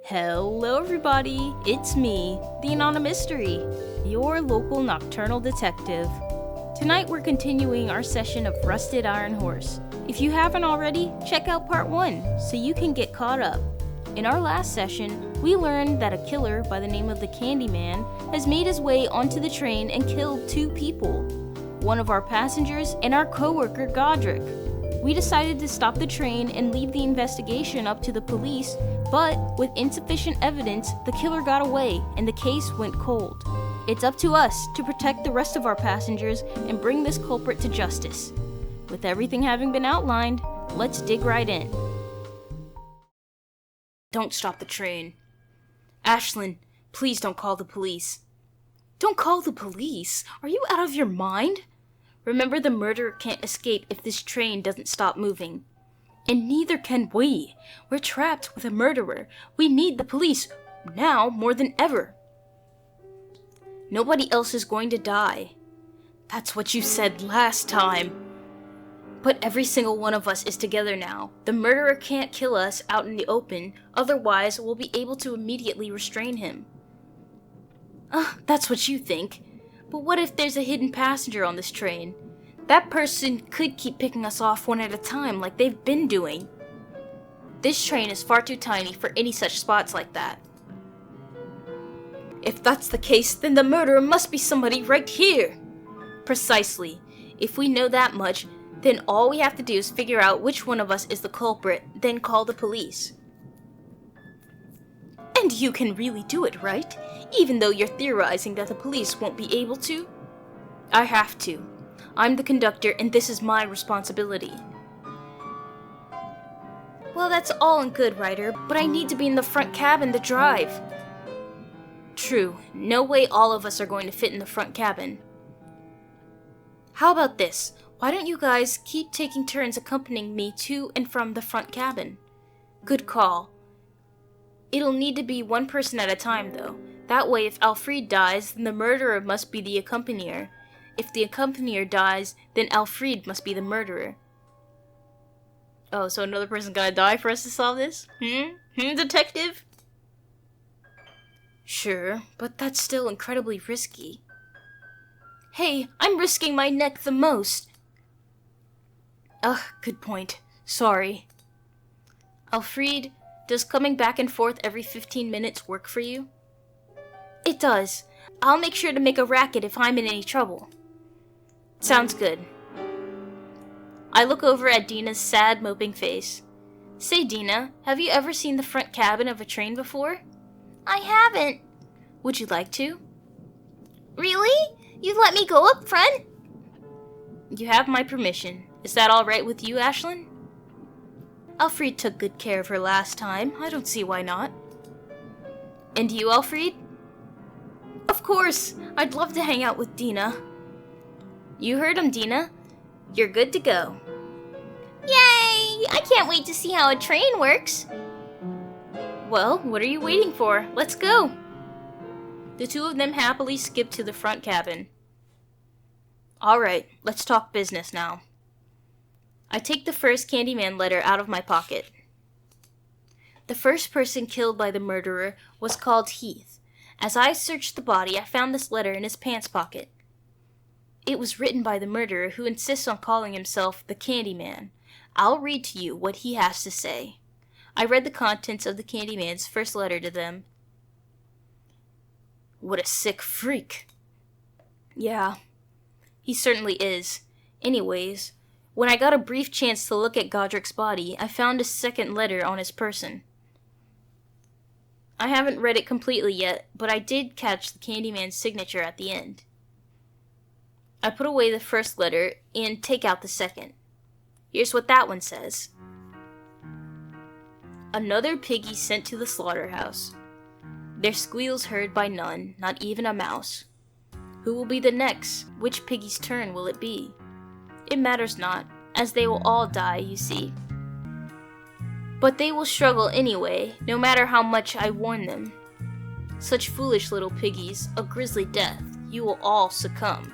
Hello everybody, it's me, the Anonymous Mystery, your local nocturnal detective. Tonight we're continuing our session of Rusted Iron Horse. If you haven't already, check out part 1 so you can get caught up. In our last session, we learned that a killer by the name of the Candyman has made his way onto the train and killed 2 people, one of our passengers and our co-worker Godric. We decided to stop the train and leave the investigation up to the police, but with insufficient evidence, the killer got away and the case went cold. It's up to us to protect the rest of our passengers and bring this culprit to justice. With everything having been outlined, let's dig right in. Don't stop the train. Ashlyn, please don't call the police. Don't call the police? Are you out of your mind? Remember, the murderer can't escape if this train doesn't stop moving. And neither can we. We're trapped with a murderer. We need the police, now more than ever. Nobody else is going to die. That's what you said last time. But every single one of us is together now. The murderer can't kill us out in the open, otherwise we'll be able to immediately restrain him. That's what you think. But what if there's a hidden passenger on this train? That person could keep picking us off one at a time like they've been doing. This train is far too tiny for any such spots like that. If that's the case, then the murderer must be somebody right here. Precisely. If we know that much, then all we have to do is figure out which one of us is the culprit, then call the police. And you can really do it, right? Even though you're theorizing that the police won't be able to? I have to. I'm the conductor and this is my responsibility. Well, that's all and good, Ryder, but I need to be in the front cabin to drive. True, no way all of us are going to fit in the front cabin. How about this? Why don't you guys keep taking turns accompanying me to and from the front cabin? Good call. It'll need to be one person at a time, though. That way, if Alfred dies, then the murderer must be the accompanier. If the accompanier dies, then Alfred must be the murderer. Oh, so another person's gotta die for us to solve this? Detective? Sure, but that's still incredibly risky. Hey, I'm risking my neck the most. Good point. Sorry. Alfred, does coming back and forth every 15 minutes work for you? It does. I'll make sure to make a racket if I'm in any trouble. Sounds good. I look over at Dina's sad, moping face. Say, Dina, have you ever seen the front cabin of a train before? I haven't. Would you like to? Really? You'd let me go up front? You have my permission. Is that all right with you, Ashlyn? Alfred took good care of her last time. I don't see why not. And you, Alfred? Of course! I'd love to hang out with Dina. You heard him, Dina. You're good to go. Yay! I can't wait to see how a train works. Well, what are you waiting for? Let's go! The two of them happily skipped to the front cabin. Alright, let's talk business now. I take the first Candyman letter out of my pocket. The first person killed by the murderer was called Heath. As I searched the body, I found this letter in his pants pocket. It was written by the murderer, who insists on calling himself the Candyman. I'll read to you what he has to say. I read the contents of the Candyman's first letter to them. What a sick freak. Yeah, he certainly is. Anyways, when I got a brief chance to look at Godric's body, I found a second letter on his person. I haven't read it completely yet, but I did catch the Candyman's signature at the end. I put away the first letter and take out the second. Here's what that one says. Another piggy sent to the slaughterhouse. Their squeals heard by none, not even a mouse. Who will be the next? Which piggy's turn will it be? It matters not, as they will all die, you see. But they will struggle anyway, no matter how much I warn them. Such foolish little piggies, a grisly death, you will all succumb.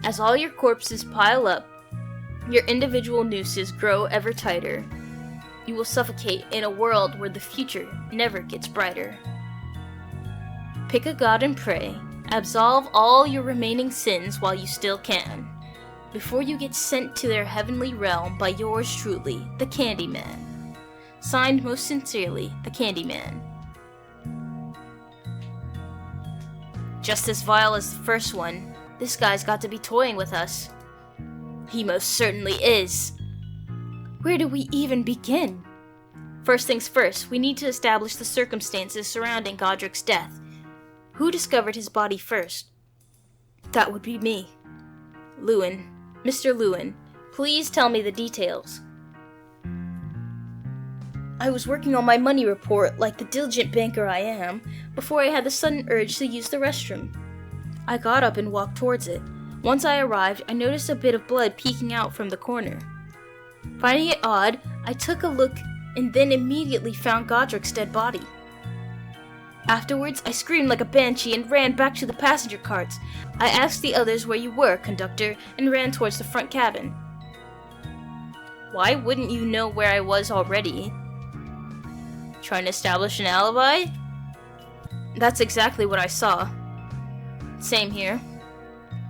As all your corpses pile up, your individual nooses grow ever tighter. You will suffocate in a world where the future never gets brighter. Pick a god and pray. Absolve all your remaining sins while you still can, before you get sent to their heavenly realm by yours truly, the Candyman. Signed most sincerely, the Candyman. Just as vile as the first one, this guy's got to be toying with us. He most certainly is. Where do we even begin? First things first, we need to establish the circumstances surrounding Godric's death. Who discovered his body first? That would be me. Lewin. Mr. Lewin, please tell me the details. I was working on my money report like the diligent banker I am, before I had the sudden urge to use the restroom. I got up and walked towards it. Once I arrived, I noticed a bit of blood peeking out from the corner. Finding it odd, I took a look and then immediately found Godric's dead body. Afterwards, I screamed like a banshee and ran back to the passenger carts. I asked the others where you were, conductor, and ran towards the front cabin. Why wouldn't you know where I was already? Trying to establish an alibi? That's exactly what I saw. Same here.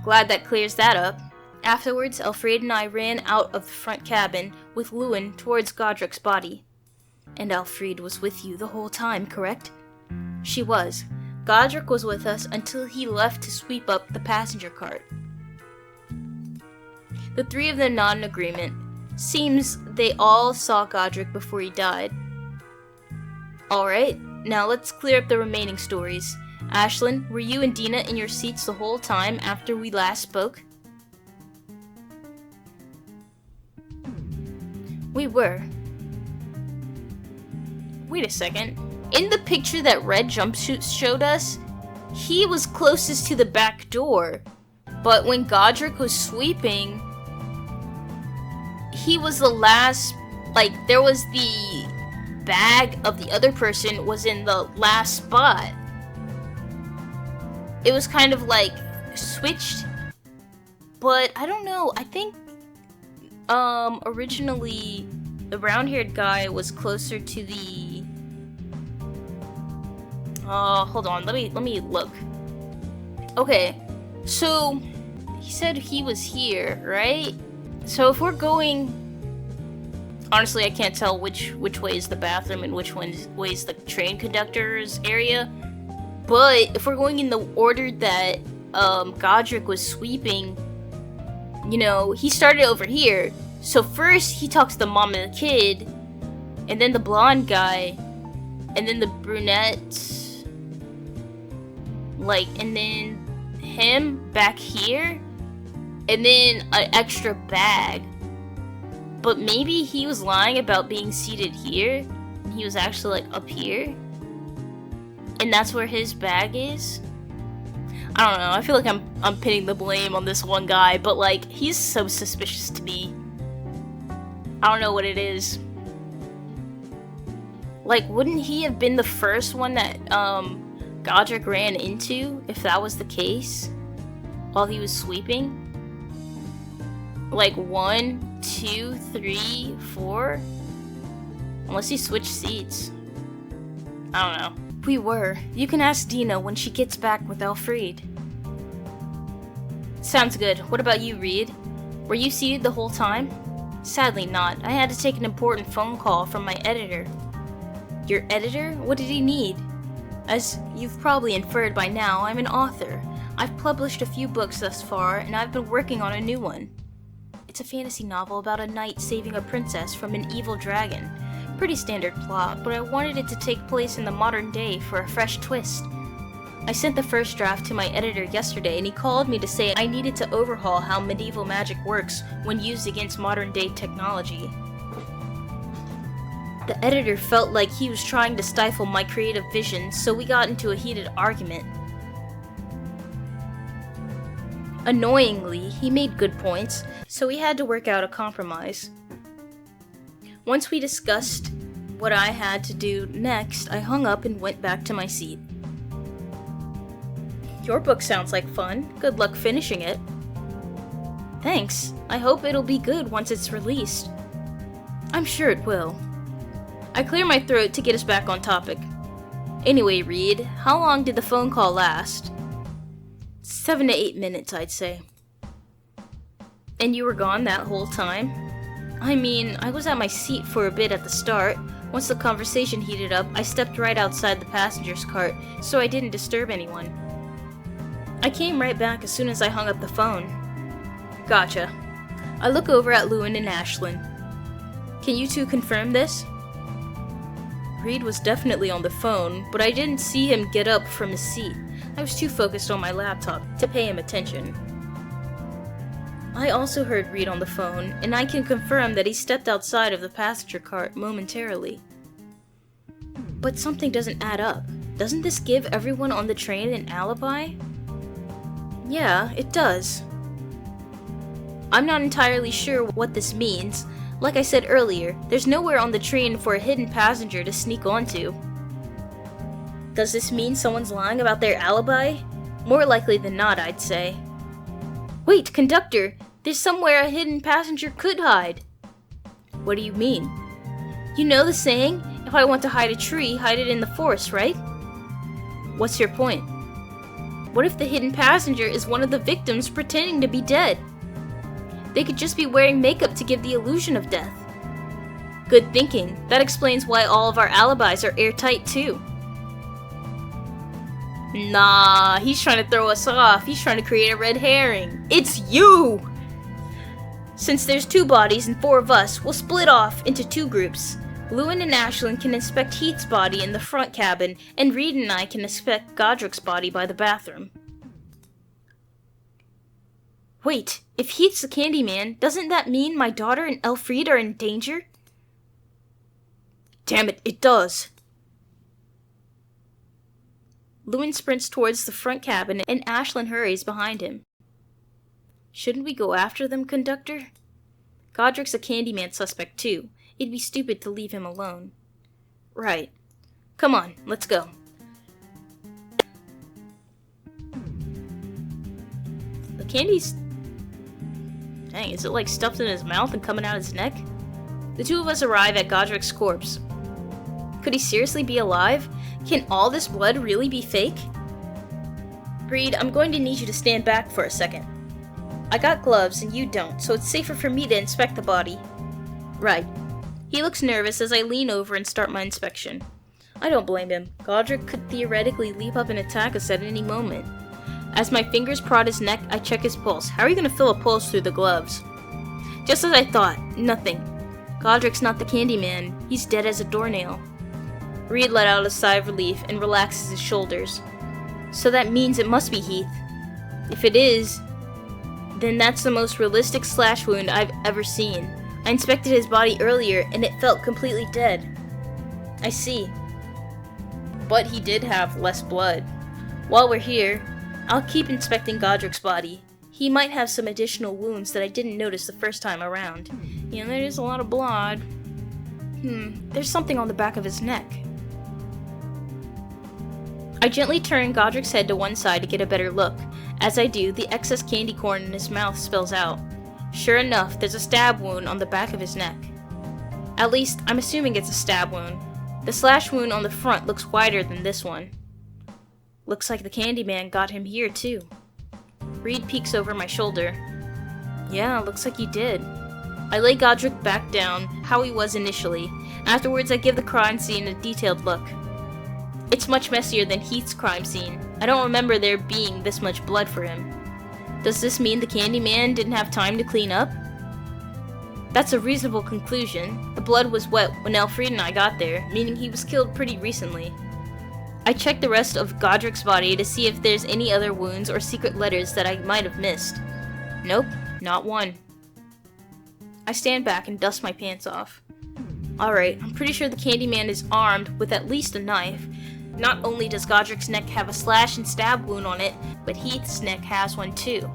Glad that clears that up. Afterwards, Alfred and I ran out of the front cabin with Lewin towards Godric's body. And Alfred was with you the whole time, correct? She was. Godric was with us until he left to sweep up the passenger cart. The three of them nod in agreement. Seems they all saw Godric before he died. Alright, now let's clear up the remaining stories. Ashlyn, were you and Dina in your seats the whole time after we last spoke? We were. Wait a second. In the picture that Red Jumpsuit showed us, he was closest to the back door. But when Godric was sweeping, he was the last, there was the bag of the other person was in the last spot. It was kind of switched, but I don't know. I think originally the brown-haired guy was closer to the hold on, let me look. Okay, so he said he was here, right? So if we're going, honestly I can't tell which way is the bathroom and which way is the train conductor's area. But if we're going in the order that Godric was sweeping, he started over here. So first he talks to the mom and the kid, and then the blonde guy, and then the brunette, and then him back here, and then an extra bag. But maybe he was lying about being seated here, and he was actually up here. And that's where his bag is? I don't know, I feel like I'm pinning the blame on this one guy, but he's so suspicious to me. I don't know what it is. Wouldn't he have been the first one that Godric ran into, if that was the case, while he was sweeping? 1, 2, 3, 4? Unless he switched seats. I don't know. We were. You can ask Dina when she gets back with Alfred. Sounds good. What about you, Reed? Were you seated the whole time? Sadly not. I had to take an important phone call from my editor. Your editor? What did he need? As you've probably inferred by now, I'm an author. I've published a few books thus far, and I've been working on a new one. It's a fantasy novel about a knight saving a princess from an evil dragon. Pretty standard plot, but I wanted it to take place in the modern day for a fresh twist. I sent the first draft to my editor yesterday, and he called me to say I needed to overhaul how medieval magic works when used against modern day technology. The editor felt like he was trying to stifle my creative vision, so we got into a heated argument. Annoyingly, he made good points, so we had to work out a compromise. Once we discussed what I had to do next, I hung up and went back to my seat. Your book sounds like fun. Good luck finishing it. Thanks. I hope it'll be good once it's released. I'm sure it will. I clear my throat to get us back on topic. Anyway, Reed, how long did the phone call last? 7 to 8 minutes, I'd say. And you were gone that whole time? I mean, I was at my seat for a bit at the start. Once the conversation heated up, I stepped right outside the passenger's cart, so I didn't disturb anyone. I came right back as soon as I hung up the phone. Gotcha. I look over at Lewin and Ashlyn. Can you two confirm this? Reed was definitely on the phone, but I didn't see him get up from his seat. I was too focused on my laptop to pay him attention. I also heard Reed on the phone, and I can confirm that he stepped outside of the passenger cart momentarily. But something doesn't add up. Doesn't this give everyone on the train an alibi? Yeah, it does. I'm not entirely sure what this means. Like I said earlier, there's nowhere on the train for a hidden passenger to sneak onto. Does this mean someone's lying about their alibi? More likely than not, I'd say. Wait, conductor! There's somewhere a hidden passenger could hide. What do you mean? You know the saying, if I want to hide a tree, hide it in the forest, right? What's your point? What if the hidden passenger is one of the victims pretending to be dead? They could just be wearing makeup to give the illusion of death. Good thinking. That explains why all of our alibis are airtight too. Nah, he's trying to throw us off. He's trying to create a red herring. It's you! Since there's 2 bodies and 4 of us, we'll split off into 2 groups. Lewin and Ashlyn can inspect Heath's body in the front cabin, and Reed and I can inspect Godric's body by the bathroom. Wait, if Heath's the Candyman, doesn't that mean my daughter and Elfriede are in danger? Damn it, it does. Lewin sprints towards the front cabin, and Ashlyn hurries behind him. Shouldn't we go after them, conductor? Godric's a Candyman suspect too. It'd be stupid to leave him alone. Right. Come on, let's go. The candy's... Dang, is it like stuffed in his mouth and coming out his neck? The 2 of us arrive at Godric's corpse. Could he seriously be alive? Can all this blood really be fake? Reed, I'm going to need you to stand back for a second. I got gloves and you don't, so it's safer for me to inspect the body. Right. He looks nervous as I lean over and start my inspection. I don't blame him. Godric could theoretically leap up and attack us at any moment. As my fingers prod his neck, I check his pulse. How are you going to feel a pulse through the gloves? Just as I thought, nothing. Godric's not the Candyman. He's dead as a doornail. Reed let out a sigh of relief and relaxes his shoulders. So that means it must be Heath. If it is, then that's the most realistic slash wound I've ever seen. I inspected his body earlier and it felt completely dead. I see. But he did have less blood. While we're here, I'll keep inspecting Godric's body. He might have some additional wounds that I didn't notice the first time around. You know, there's a lot of blood. There's something on the back of his neck. I gently turn Godric's head to one side to get a better look. As I do, the excess candy corn in his mouth spills out. Sure enough, there's a stab wound on the back of his neck. At least, I'm assuming it's a stab wound. The slash wound on the front looks wider than this one. Looks like the Candyman got him here too. Reed peeks over my shoulder. Yeah, looks like he did. I lay Godric back down, how he was initially. Afterwards, I give the crime scene a detailed look. It's much messier than Heath's crime scene. I don't remember there being this much blood for him. Does this mean the Candyman didn't have time to clean up? That's a reasonable conclusion. The blood was wet when Elfriede and I got there, meaning he was killed pretty recently. I check the rest of Godric's body to see if there's any other wounds or secret letters that I might have missed. Nope, not one. I stand back and dust my pants off. Alright, I'm pretty sure the Candyman is armed with at least a knife. Not only does Godric's neck have a slash and stab wound on it, but Heath's neck has one too.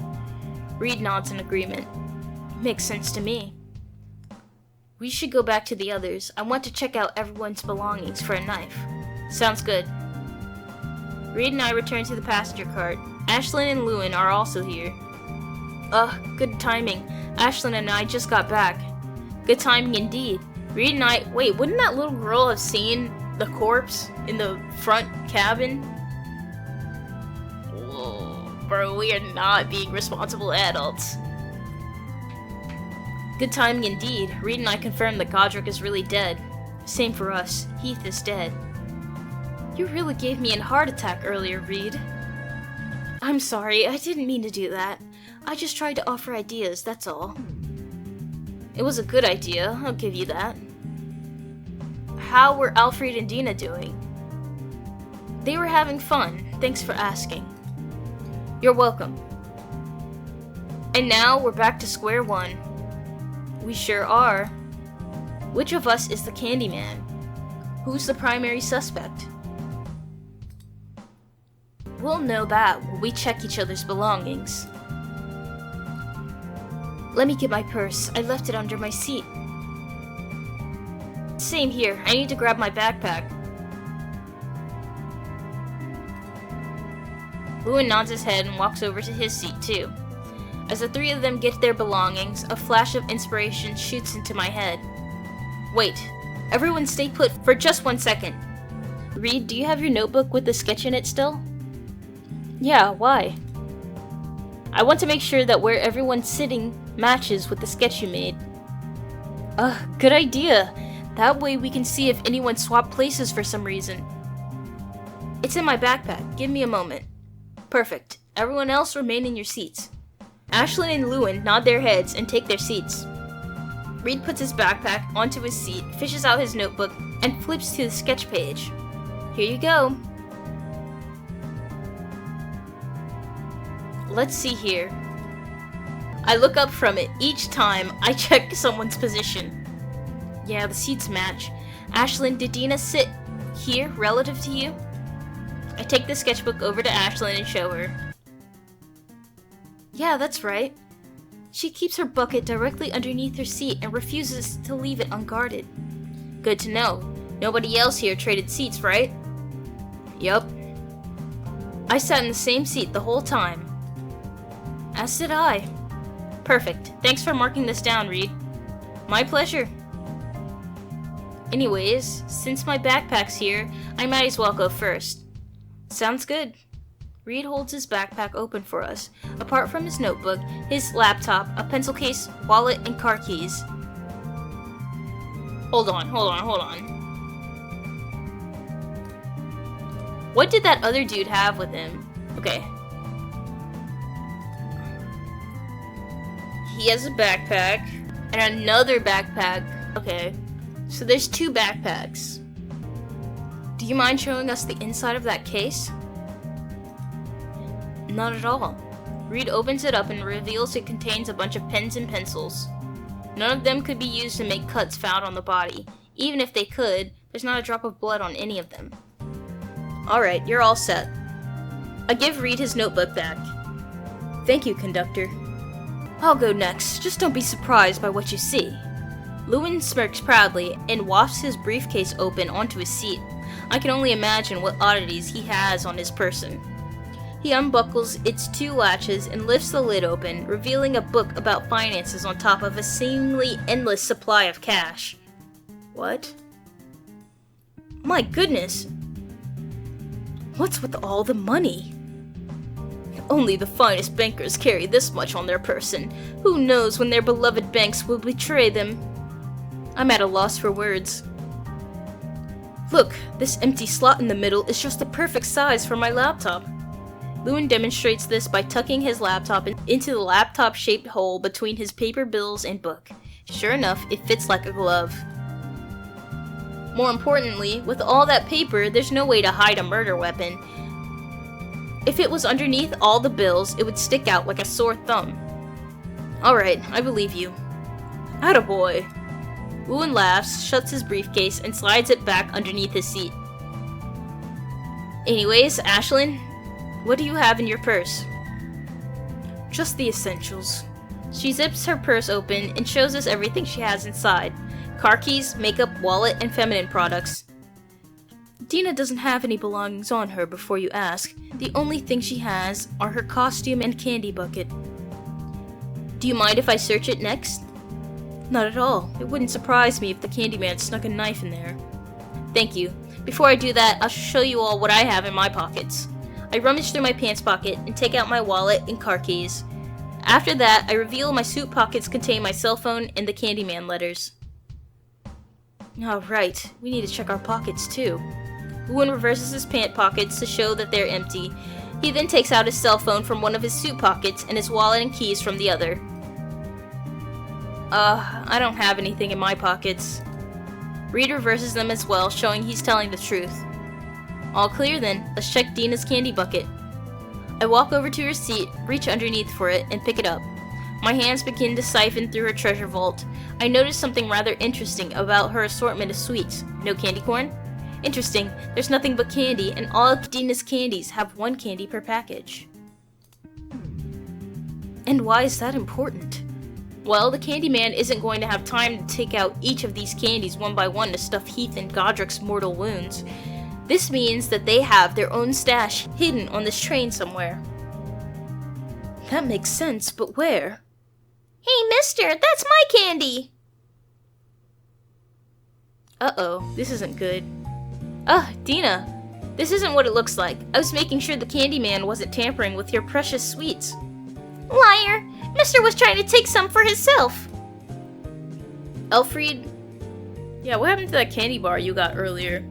Reed nods in agreement. Makes sense to me. We should go back to the others. I want to check out everyone's belongings for a knife. Sounds good. Reed and I return to the passenger cart. Ashlyn and Lewin are also here. Good timing. Ashlyn and I just got back. Good timing indeed. Reed and I... Wait, wouldn't that little girl have seen the corpse in the front cabin? Whoa, bro, we are not being responsible adults. Good timing indeed. Reed and I confirmed that Godric is really dead. Same for us. Heath is dead. You really gave me a heart attack earlier, Reed. I'm sorry, I didn't mean to do that. I just tried to offer ideas, that's all. It was a good idea, I'll give you that. How were Alfred and Dina doing? They were having fun, thanks for asking. You're welcome. And now we're back to square one. We sure are. Which of us is the Candyman? Who's the primary suspect? We'll know that when we check each other's belongings. Let me get my purse. I left it under my seat. Same here. I need to grab my backpack. Lewin nods his head and walks over to his seat too. As the three of them get their belongings, a flash of inspiration shoots into my head. Wait, everyone stay put for just 1 second. Reed, do you have your notebook with the sketch in it still? Yeah, why? I want to make sure that where everyone's sitting matches with the sketch you made. Good idea. That way we can see if anyone swapped places for some reason. It's in my backpack. Give me a moment. Perfect. Everyone else remain in your seats. Ashlyn and Lewin nod their heads and take their seats. Reed puts his backpack onto his seat, fishes out his notebook, and flips to the sketch page. Here you go. Let's see here. I look up from it each time I check someone's position. Yeah, the seats match. Ashlyn, did Dina sit here relative to you? I take the sketchbook over to Ashlyn and show her. Yeah, that's right. She keeps her bucket directly underneath her seat and refuses to leave it unguarded. Good to know. Nobody else here traded seats, right? Yup. I sat in the same seat the whole time. As did I. Perfect. Thanks for marking this down, Reed. My pleasure. Anyways, since my backpack's here, I might as well go first. Sounds good. Reed holds his backpack open for us. Apart from his notebook, his laptop, a pencil case, wallet, and car keys. Hold on. What did that other dude have with him? Okay. He has a backpack, and another backpack. Okay, so there's 2 backpacks. Do you mind showing us the inside of that case? Not at all. Reed opens it up and reveals it contains a bunch of pens and pencils. None of them could be used to make cuts found on the body. Even if they could, there's not a drop of blood on any of them. Alright, you're all set. I give Reed his notebook back. Thank you, conductor. I'll go next. Just don't be surprised by what you see. Lewin smirks proudly and wafts his briefcase open onto his seat. I can only imagine what oddities he has on his person. He unbuckles its 2 latches and lifts the lid open, revealing a book about finances on top of a seemingly endless supply of cash. What? My goodness! What's with all the money? Only the finest bankers carry this much on their person. Who knows when their beloved banks will betray them? I'm at a loss for words. Look, this empty slot in the middle is just the perfect size for my laptop. Lewin demonstrates this by tucking his laptop into the laptop-shaped hole between his paper bills and book. Sure enough, it fits like a glove. More importantly, with all that paper, there's no way to hide a murder weapon. If it was underneath all the bills, it would stick out like a sore thumb. Alright, I believe you. Attaboy. Lewin laughs, shuts his briefcase, and slides it back underneath his seat. Anyways, Ashlyn, what do you have in your purse? Just the essentials. She zips her purse open and shows us everything she has inside. Car keys, makeup, wallet, and feminine products. Dina doesn't have any belongings on her before you ask. The only thing she has are her costume and candy bucket. Do you mind if I search it next? Not at all. It wouldn't surprise me if the Candyman snuck a knife in there. Thank you. Before I do that, I'll show you all what I have in my pockets. I rummage through my pants pocket and take out my wallet and car keys. After that, I reveal my suit pockets contain my cell phone and the Candyman letters. Alright, we need to check our pockets too. Owen reverses his pant pockets to show that they're empty. He then takes out his cell phone from one of his suit pockets and his wallet and keys from the other. I don't have anything in my pockets. Reed reverses them as well, showing he's telling the truth. All clear then, let's check Dina's candy bucket. I walk over to her seat, reach underneath for it, and pick it up. My hands begin to siphon through her treasure vault. I notice something rather interesting about her assortment of sweets. No candy corn? Interesting, there's nothing but candy, and all of Dina's candies have one candy per package. And why is that important? Well, the Candyman isn't going to have time to take out each of these candies one by one to stuff Heath and Godric's mortal wounds. This means that they have their own stash hidden on this train somewhere. That makes sense, but where? Hey, mister, that's my candy! Uh-oh, this isn't good. Dina, this isn't what it looks like. I was making sure the Candyman wasn't tampering with your precious sweets. Liar! Mister was trying to take some for himself. Elfried? Yeah, what happened to that candy bar you got earlier?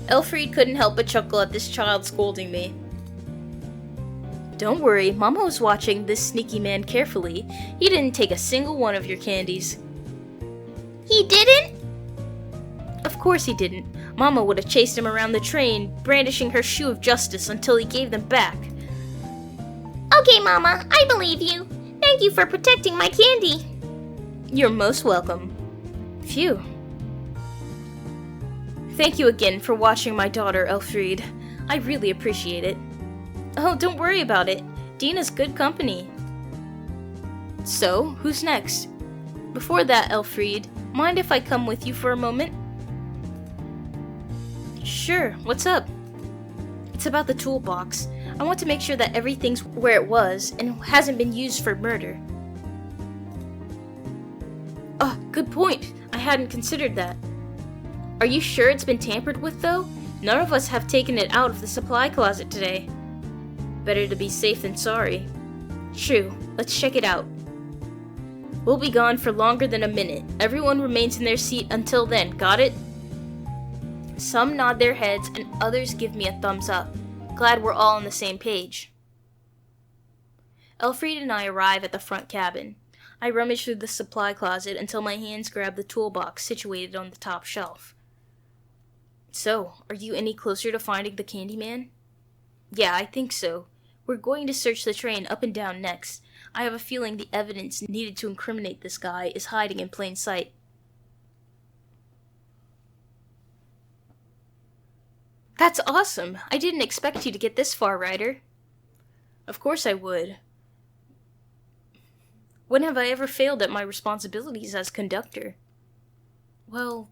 Elfried couldn't help but chuckle at this child scolding me. Don't worry, Mama was watching this sneaky man carefully. He didn't take a single one of your candies. He didn't? Of course he didn't. Mama would have chased him around the train, brandishing her shoe of justice until he gave them back. Okay, Mama, I believe you. Thank you for protecting my candy. You're most welcome. Phew. Thank you again for watching my daughter, Elfried. I really appreciate it. Oh, don't worry about it. Dina's good company. So, who's next? Before that, Elfried, mind if I come with you for a moment? Sure, what's up? It's about the toolbox. I want to make sure that everything's where it was and hasn't been used for murder. Oh, good point. I hadn't considered that. Are you sure it's been tampered with, though? None of us have taken it out of the supply closet today. Better to be safe than sorry. True, let's check it out. We'll be gone for longer than a minute. Everyone remains in their seat until then, got it? Some nod their heads and others give me a thumbs up. Glad we're all on the same page. Elfried and I arrive at the front cabin. I rummage through the supply closet until my hands grab the toolbox situated on the top shelf. So, are you any closer to finding the Candyman? Yeah, I think so. We're going to search the train up and down next. I have a feeling the evidence needed to incriminate this guy is hiding in plain sight. That's awesome! I didn't expect you to get this far, Ryder. Of course I would. When have I ever failed at my responsibilities as conductor? Well,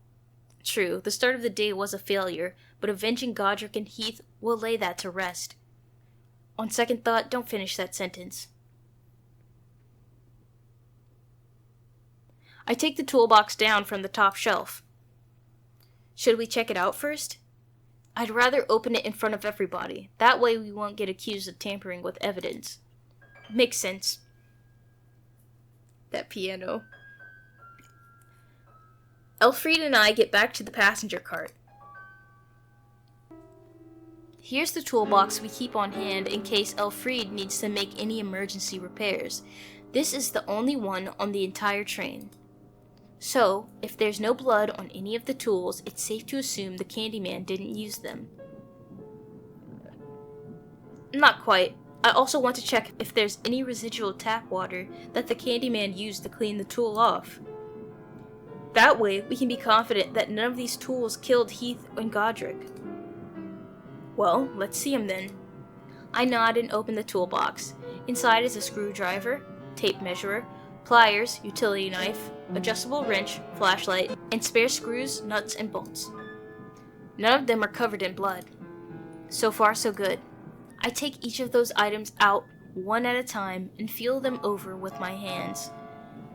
true, the start of the day was a failure, but avenging Godric and Heath will lay that to rest. On second thought, don't finish that sentence. I take the toolbox down from the top shelf. Should we check it out first? I'd rather open it in front of everybody. That way we won't get accused of tampering with evidence. Makes sense. That piano. Elfried and I get back to the passenger cart. Here's the toolbox we keep on hand in case Elfried needs to make any emergency repairs. This is the only one on the entire train. So, if there's no blood on any of the tools, it's safe to assume the Candyman didn't use them. Not quite. I also want to check if there's any residual tap water that the Candyman used to clean the tool off. That way, we can be confident that none of these tools killed Heath and Godric. Well, let's see him then. I nod and open the toolbox. Inside is a screwdriver, tape measurer, pliers, utility knife, adjustable wrench, flashlight, and spare screws, nuts, and bolts. None of them are covered in blood. So far, so good. I take each of those items out one at a time and feel them over with my hands.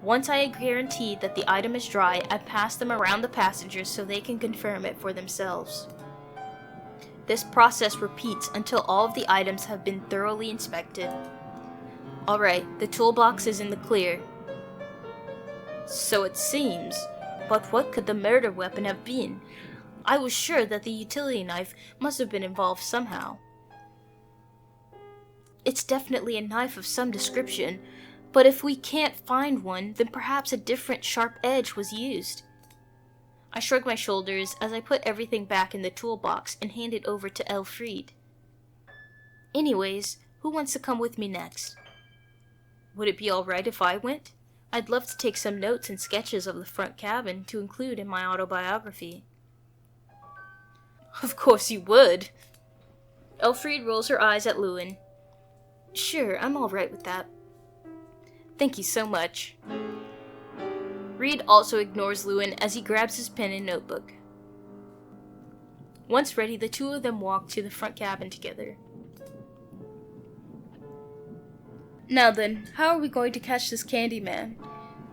Once I guarantee that the item is dry, I pass them around the passengers so they can confirm it for themselves. This process repeats until all of the items have been thoroughly inspected. Alright, the toolbox is in the clear. So it seems. But what could the murder weapon have been? I was sure that the utility knife must have been involved somehow. It's definitely a knife of some description, but if we can't find one, then perhaps a different sharp edge was used. I shrug my shoulders as I put everything back in the toolbox and hand it over to Elfried. Anyways, who wants to come with me next? Would it be alright if I went? I'd love to take some notes and sketches of the front cabin to include in my autobiography. Of course you would! Elfried rolls her eyes at Lewin. Sure, I'm alright with that. Thank you so much. Reed also ignores Lewin as he grabs his pen and notebook. Once ready, the two of them walk to the front cabin together. Now then, how are we going to catch this Candyman?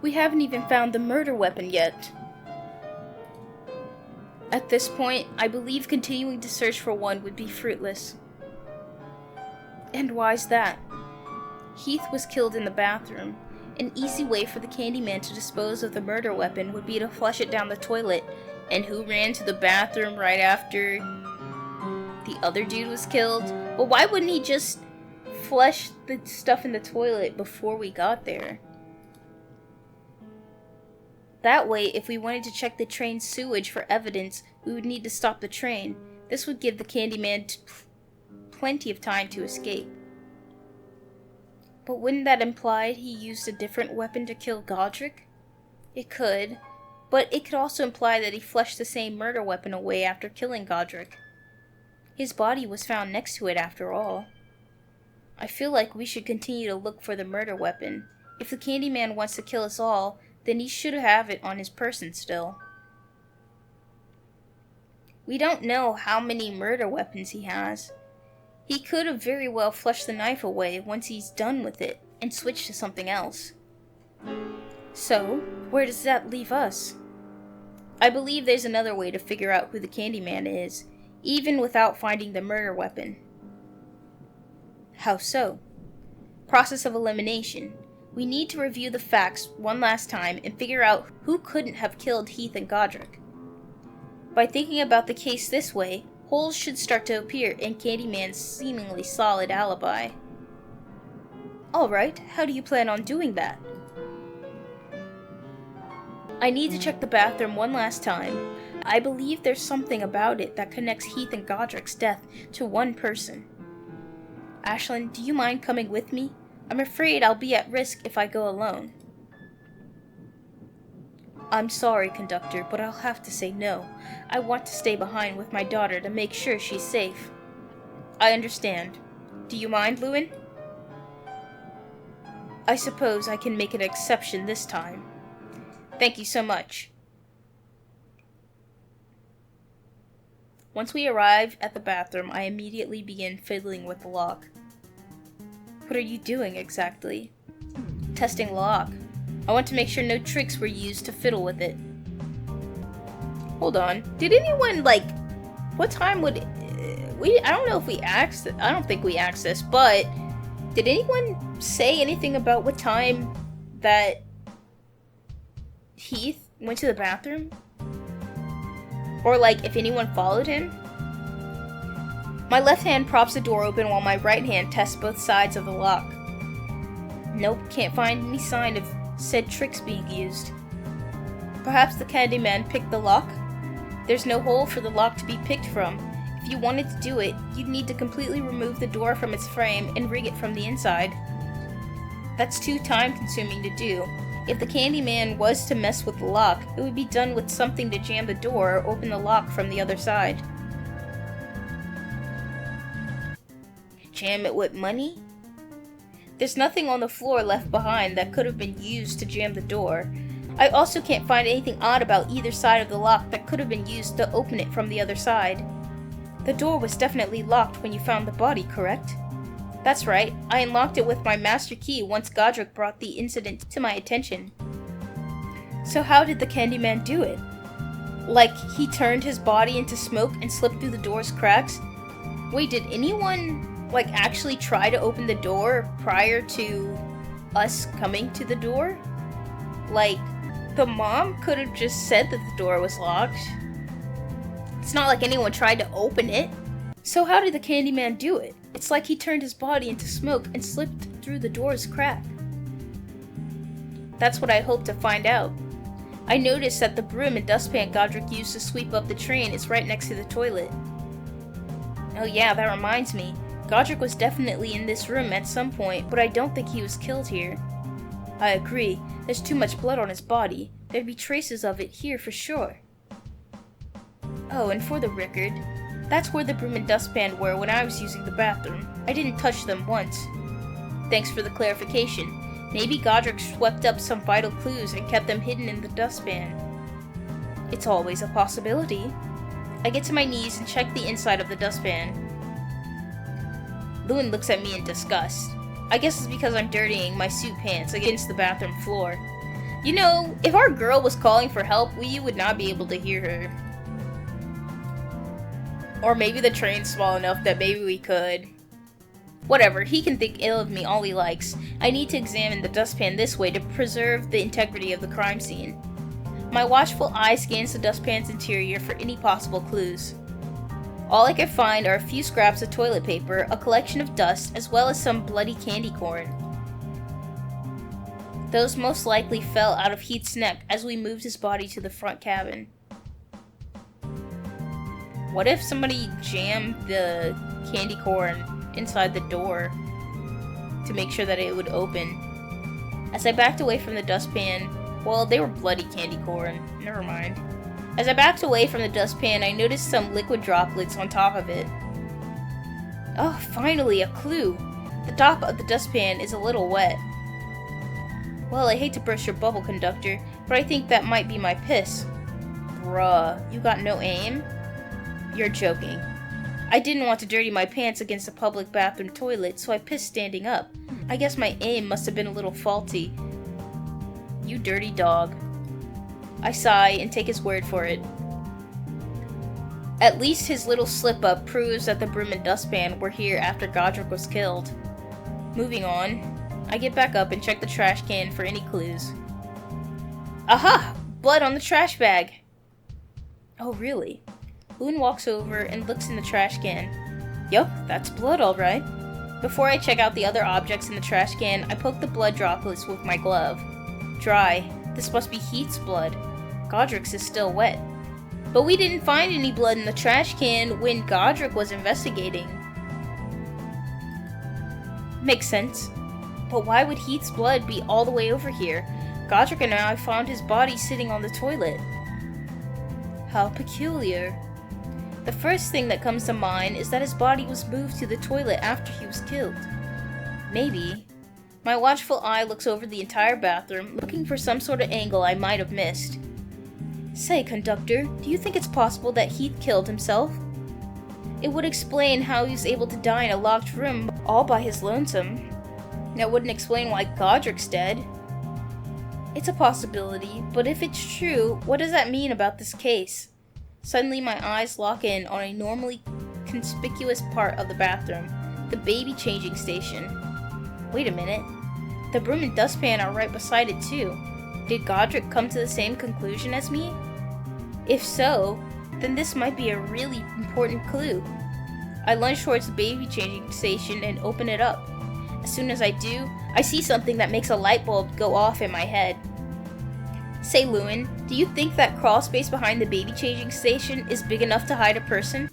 We haven't even found the murder weapon yet. At this point, I believe continuing to search for one would be fruitless. And why's that? Heath was killed in the bathroom. An easy way for the Candyman to dispose of the murder weapon would be to flush it down the toilet. And who ran to the bathroom right after the other dude was killed? Well, why wouldn't he just flush the stuff in the toilet before we got there? That way, if we wanted to check the train's sewage for evidence, we would need to stop the train. This would give the Candyman plenty of time to escape. But wouldn't that imply he used a different weapon to kill Godric? It could, but it could also imply that he flushed the same murder weapon away after killing Godric. His body was found next to it after all. I feel like we should continue to look for the murder weapon. If the Candyman wants to kill us all, then he should have it on his person still. We don't know how many murder weapons he has. He could have very well flushed the knife away once he's done with it and switched to something else. So, where does that leave us? I believe there's another way to figure out who the Candyman is, even without finding the murder weapon. How so? Process of elimination. We need to review the facts one last time and figure out who couldn't have killed Heath and Godric. By thinking about the case this way, holes should start to appear in Candyman's seemingly solid alibi. Alright, how do you plan on doing that? I need to check the bathroom one last time. I believe there's something about it that connects Heath and Godric's death to one person. Ashlyn, do you mind coming with me? I'm afraid I'll be at risk if I go alone. I'm sorry, conductor, but I'll have to say no. I want to stay behind with my daughter to make sure she's safe. I understand. Do you mind, Lewin? I suppose I can make an exception this time. Thank you so much. Once we arrive at the bathroom, I immediately begin fiddling with the lock. What are you doing exactly? Testing the lock. I want to make sure no tricks were used to fiddle with it. Hold on. Did anyone, what time would I don't know if we asked, I don't think we asked this, but did anyone say anything about what time that Heath went to the bathroom? Or, if anyone followed him? My left hand props the door open while my right hand tests both sides of the lock. Nope, can't find any sign of said tricks being used. Perhaps the Candyman picked the lock? There's no hole for the lock to be picked from. If you wanted to do it, you'd need to completely remove the door from its frame and rig it from the inside. That's too time-consuming to do. If the Candyman was to mess with the lock, it would be done with something to jam the door or open the lock from the other side. Jam it with money? There's nothing on the floor left behind that could have been used to jam the door. I also can't find anything odd about either side of the lock that could have been used to open it from the other side. The door was definitely locked when you found the body, correct? That's right, I unlocked it with my master key once Godric brought the incident to my attention. So how did the Candyman do it? Like, he turned his body into smoke and slipped through the door's cracks? Wait, did anyone, like, actually try to open the door prior to us coming to the door? Like, the mom could have just said that the door was locked. It's not like anyone tried to open it. So how did the Candyman do it? It's like he turned his body into smoke and slipped through the door's crack. That's what I hope to find out. I noticed that the broom and dustpan Godric used to sweep up the train is right next to the toilet. Oh yeah, that reminds me. Godric was definitely in this room at some point, but I don't think he was killed here. I agree. There's too much blood on his body. There'd be traces of it here for sure. Oh, and for the record, that's where the broom and dustpan were when I was using the bathroom. I didn't touch them once. Thanks for the clarification. Maybe Godric swept up some vital clues and kept them hidden in the dustpan. It's always a possibility. I get to my knees and check the inside of the dustpan. Lewin looks at me in disgust. I guess it's because I'm dirtying my suit pants against the bathroom floor. You know, if our girl was calling for help, we would not be able to hear her. Or maybe the train's small enough that maybe we could. Whatever, he can think ill of me all he likes. I need to examine the dustpan this way to preserve the integrity of the crime scene. My watchful eye scans the dustpan's interior for any possible clues. All I can find are a few scraps of toilet paper, a collection of dust, as well as some bloody candy corn. Those most likely fell out of Heath's neck as we moved his body to the front cabin. What if somebody jammed the candy corn inside the door to make sure that it would open? As I backed away from the dustpan, well, they were bloody candy corn. Never mind. As I backed away from the dustpan, I noticed some liquid droplets on top of it. Oh, finally, a clue. The top of the dustpan is a little wet. Well, I hate to burst your bubble, conductor, but I think that might be my piss. Bruh, you got no aim? You're joking. I didn't want to dirty my pants against a public bathroom toilet, so I pissed standing up. I guess my aim must have been a little faulty. You dirty dog. I sigh and take his word for it. At least his little slip-up proves that the broom and dustpan were here after Godric was killed. Moving on, I get back up and check the trash can for any clues. Aha! Blood on the trash bag! Oh, really? Lewin walks over and looks in the trash can. Yup, that's blood alright. Before I check out the other objects in the trash can, I poke the blood droplets with my glove. Dry. This must be Heath's blood. Godric's is still wet. But we didn't find any blood in the trash can when Godric was investigating. Makes sense. But why would Heath's blood be all the way over here? Godric and I found his body sitting on the toilet. How peculiar. The first thing that comes to mind is that his body was moved to the toilet after he was killed. Maybe. My watchful eye looks over the entire bathroom, looking for some sort of angle I might have missed. Say, conductor, do you think it's possible that Heath killed himself? It would explain how he was able to die in a locked room all by his lonesome. That wouldn't explain why Godric's dead. It's a possibility, but if it's true, what does that mean about this case? Suddenly my eyes lock in on a normally conspicuous part of the bathroom, the baby changing station. Wait a minute. The broom and dustpan are right beside it too. Did Godric come to the same conclusion as me? If so, then this might be a really important clue. I lunge towards the baby changing station and open it up. As soon as I do, I see something that makes a light bulb go off in my head. Say, Lewin, do you think that crawl space behind the baby changing station is big enough to hide a person?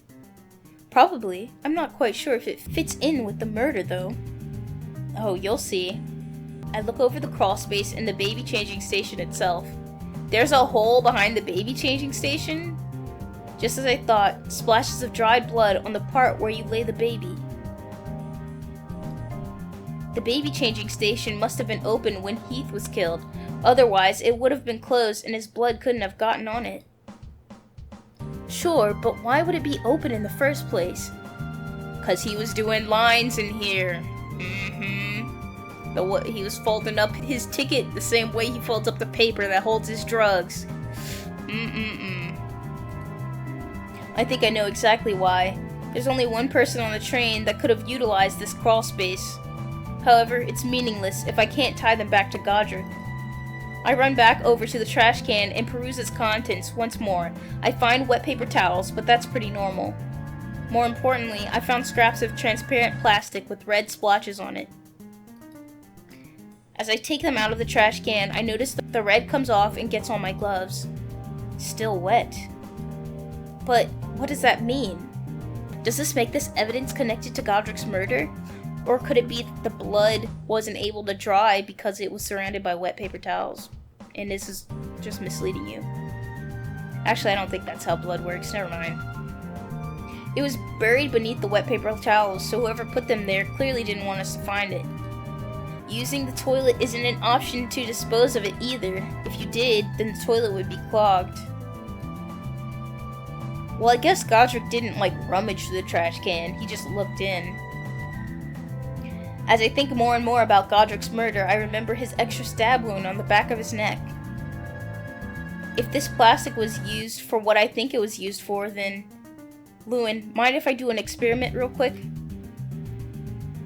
Probably. I'm not quite sure if it fits in with the murder, though. Oh, you'll see. I look over the crawl space and the baby changing station itself. There's a hole behind the baby changing station? Just as I thought, splashes of dried blood on the part where you lay the baby. The baby changing station must have been open when Heath was killed. Otherwise, it would have been closed and his blood couldn't have gotten on it. Sure, but why would it be open in the first place? 'Cause he was doing lines in here. He was folding up his ticket the same way he folds up the paper that holds his drugs. I think I know exactly why. There's only one person on the train that could have utilized this crawl space. However, it's meaningless if I can't tie them back to Godric. I run back over to the trash can and peruse its contents once more. I find wet paper towels, but that's pretty normal. More importantly, I found scraps of transparent plastic with red splotches on it. As I take them out of the trash can, I notice that the red comes off and gets on my gloves. Still wet. But what does that mean? Does this make this evidence connected to Godric's murder? Or could it be that the blood wasn't able to dry because it was surrounded by wet paper towels? And this is just misleading you. Actually, I don't think that's how blood works. Never mind. It was buried beneath the wet paper towels, so whoever put them there clearly didn't want us to find it. Using the toilet isn't an option to dispose of it either. If you did, then the toilet would be clogged. Well, I guess Godric didn't, rummage through the trash can. He just looked in. As I think more and more about Godric's murder, I remember his extra stab wound on the back of his neck. If this plastic was used for what I think it was used for, then... Lewin, mind if I do an experiment real quick?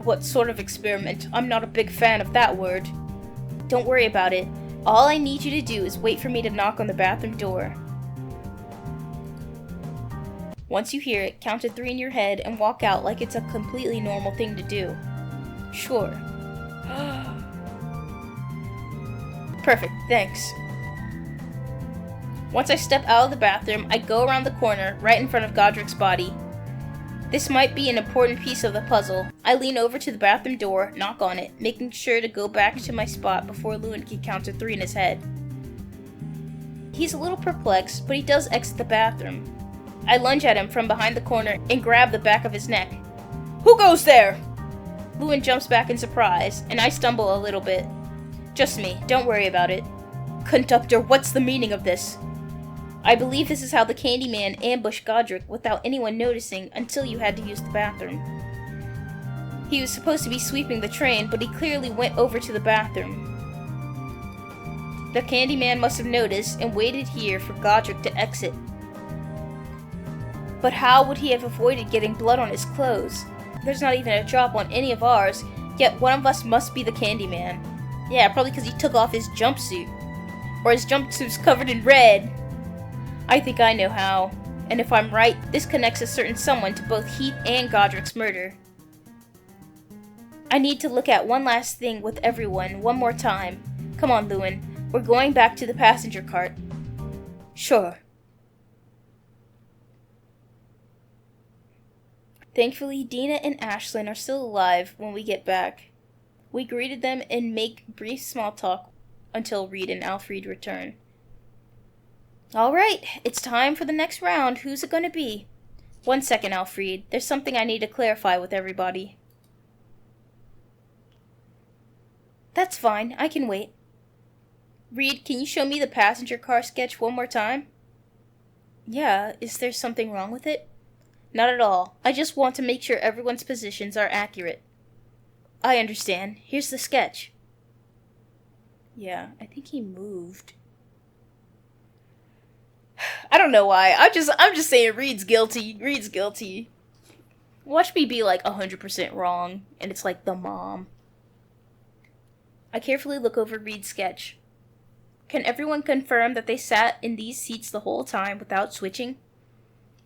What sort of experiment? I'm not a big fan of that word. Don't worry about it. All I need you to do is wait for me to knock on the bathroom door. Once you hear it, count to 3 in your head and walk out like it's a completely normal thing to do. Sure. Perfect, thanks. Once I step out of the bathroom, I go around the corner, right in front of Godric's body. This might be an important piece of the puzzle. I lean over to the bathroom door, knock on it, making sure to go back to my spot before Lewin can count to 3 in his head. He's a little perplexed, but he does exit the bathroom. I lunge at him from behind the corner and grab the back of his neck. Who goes there? Lewin jumps back in surprise, and I stumble a little bit. Just me, don't worry about it. Conductor, what's the meaning of this? I believe this is how the Candyman ambushed Godric without anyone noticing until you had to use the bathroom. He was supposed to be sweeping the train, but he clearly went over to the bathroom. The Candyman must have noticed and waited here for Godric to exit. But how would he have avoided getting blood on his clothes? There's not even a drop on any of ours, yet one of us must be the Candyman. Yeah, probably because he took off his jumpsuit. Or his jumpsuit's covered in red. I think I know how. And if I'm right, this connects a certain someone to both Heath and Godric's murder. I need to look at one last thing with everyone one more time. Come on, Lewin. We're going back to the passenger cart. Sure. Thankfully, Dina and Ashlyn are still alive when we get back. We greeted them and make brief small talk until Reed and Alfred return. Alright, it's time for the next round. Who's it gonna be? 1 second, Alfred. There's something I need to clarify with everybody. That's fine, I can wait. Reed, can you show me the passenger car sketch one more time? Yeah, is there something wrong with it? Not at all. I just want to make sure everyone's positions are accurate. I understand. Here's the sketch. Yeah, I think he moved. I don't know why. I'm just saying Reed's guilty. Reed's guilty. Watch me be 100% wrong, and it's the mom. I carefully look over Reed's sketch. Can everyone confirm that they sat in these seats the whole time without switching?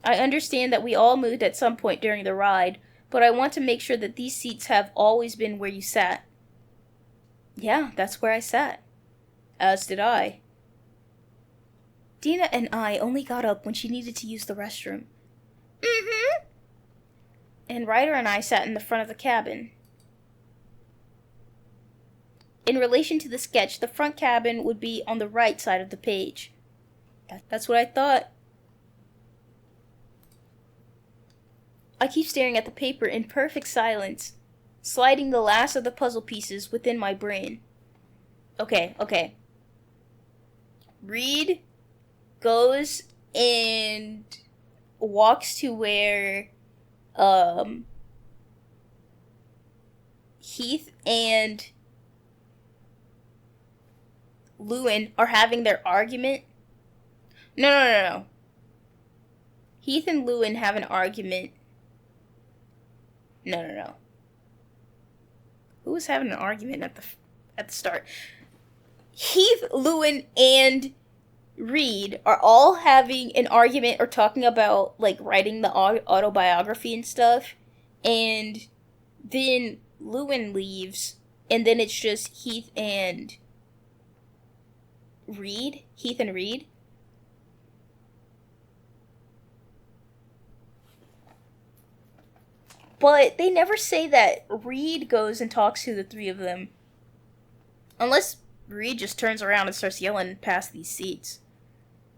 I understand that we all moved at some point during the ride, but I want to make sure that these seats have always been where you sat. Yeah, that's where I sat. As did I. Dina and I only got up when she needed to use the restroom. Mm-hmm. And Ryder and I sat in the front of the cabin. In relation to the sketch, the front cabin would be on the right side of the page. That's what I thought. I keep staring at the paper in perfect silence, sliding the last of the puzzle pieces within my brain. Okay. Reed goes and walks to where Heath and Lewin are having their argument. No. Heath and Lewin have an argument. No. Who was having an argument at the start? Heath, Lewin, and Reed are all having an argument or talking about, like, writing the autobiography and stuff. And then Lewin leaves, and then it's just Heath and Reed. But they never say that Reed goes and talks to the three of them. Unless Reed just turns around and starts yelling past these seats.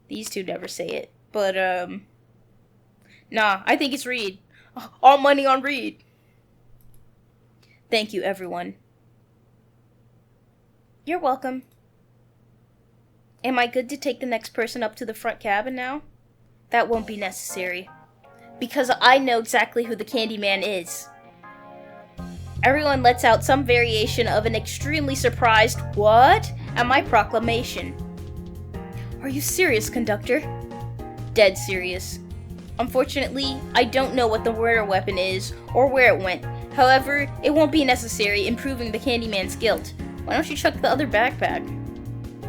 These two never say it. But, nah, I think it's Reed. All money on Reed. Thank you, everyone. You're welcome. Am I good to take the next person up to the front cabin now? That won't be necessary. Because I know exactly who the Candyman is. Everyone lets out some variation of an extremely surprised "what?" at my proclamation. Are you serious, conductor? Dead serious. Unfortunately, I don't know what the murder weapon is or where it went. However, it won't be necessary in proving the Candyman's guilt. Why don't you check the other backpack?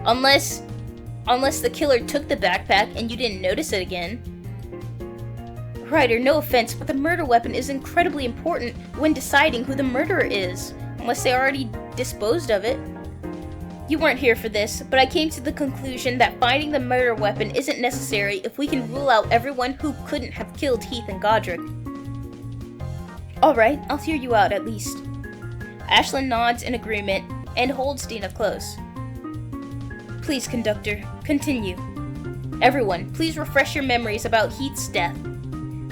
Unless the killer took the backpack and you didn't notice it again. Ryder, no offense, but the murder weapon is incredibly important when deciding who the murderer is, unless they already disposed of it. You weren't here for this, but I came to the conclusion that finding the murder weapon isn't necessary if we can rule out everyone who couldn't have killed Heath and Godric. Alright, I'll hear you out at least. Ashlyn nods in agreement and holds Dina close. Please, conductor, continue. Everyone, please refresh your memories about Heath's death.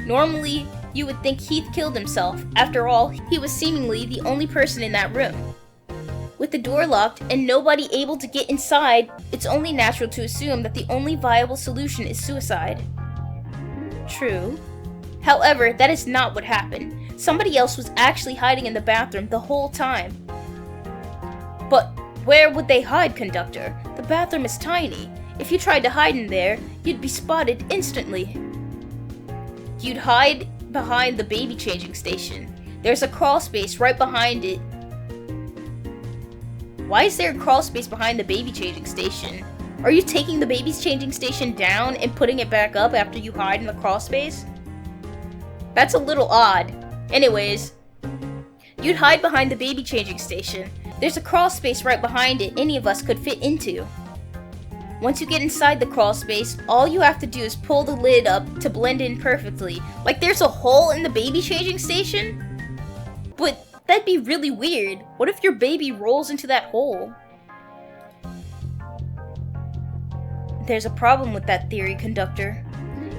Normally, you would think Heath killed himself. After all, he was seemingly the only person in that room. With the door locked and nobody able to get inside, it's only natural to assume that the only viable solution is suicide. True. However, that is not what happened. Somebody else was actually hiding in the bathroom the whole time. But where would they hide, conductor? The bathroom is tiny. If you tried to hide in there, you'd be spotted instantly. You'd hide behind the baby changing station. There's a crawl space right behind it. Why is there a crawl space behind the baby changing station? Are you taking the baby changing station down and putting it back up after you hide in the crawl space? That's a little odd. Anyways, you'd hide behind the baby changing station. There's a crawl space right behind it any of us could fit into. Once you get inside the crawl space, all you have to do is pull the lid up to blend in perfectly. Like there's a hole in the baby changing station? But that'd be really weird. What if your baby rolls into that hole? There's a problem with that theory, conductor.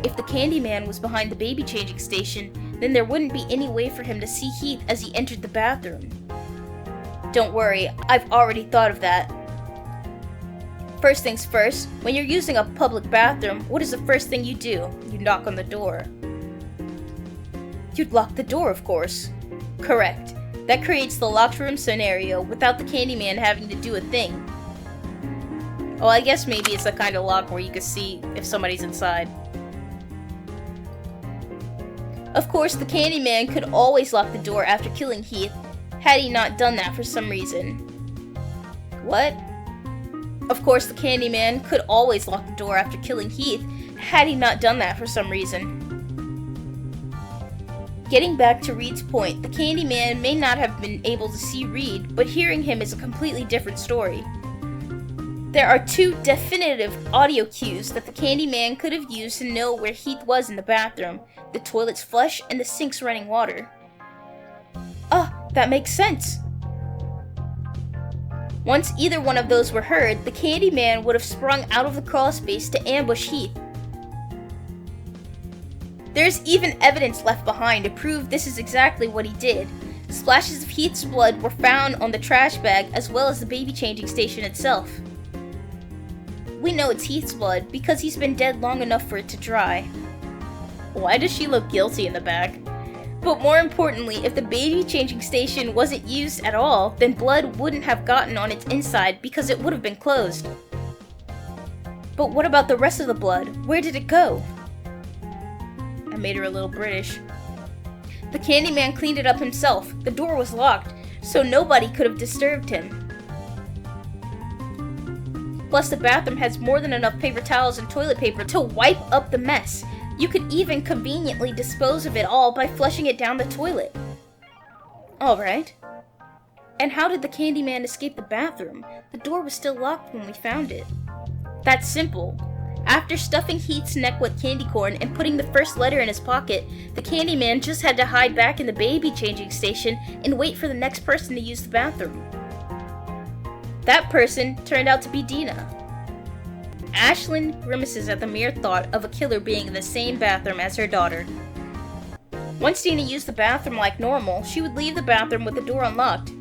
If the Candyman was behind the baby changing station, then there wouldn't be any way for him to see Heath as he entered the bathroom. Don't worry, I've already thought of that. First things first, when you're using a public bathroom, what is the first thing you do? You knock on the door. You'd lock the door, of course. Correct. That creates the locked room scenario without the Candyman having to do a thing. Well, I guess maybe it's the kind of lock where you can see if somebody's inside. Of course, the Candyman could always lock the door after killing Heath, had he not done that for some reason. What? Of course, the Candyman could always lock the door after killing Heath, had he not done that for some reason. Getting back to Reed's point, the Candyman may not have been able to see Reed, but hearing him is a completely different story. There are two definitive audio cues that the Candyman could have used to know where Heath was in the bathroom: the toilet's flush and the sink's running water. Ah, that makes sense. Once either one of those were heard, the Candyman would have sprung out of the crawl space to ambush Heath. There's even evidence left behind to prove this is exactly what he did. Splashes of Heath's blood were found on the trash bag as well as the baby changing station itself. We know it's Heath's blood because he's been dead long enough for it to dry. Why does she look guilty in the back? But more importantly, if the baby changing station wasn't used at all, then blood wouldn't have gotten on its inside because it would have been closed. But what about the rest of the blood? Where did it go? I made her a little British. The Candyman cleaned it up himself. The door was locked, so nobody could have disturbed him. Plus, the bathroom has more than enough paper towels and toilet paper to wipe up the mess. You could even conveniently dispose of it all by flushing it down the toilet. Alright. And how did the Candyman escape the bathroom? The door was still locked when we found it. That's simple. After stuffing Heath's neck with candy corn and putting the first letter in his pocket, the Candyman just had to hide back in the baby changing station and wait for the next person to use the bathroom. That person turned out to be Dina. Ashlyn grimaces at the mere thought of a killer being in the same bathroom as her daughter. Once Dina used the bathroom like normal, she would leave the bathroom with the door unlocked.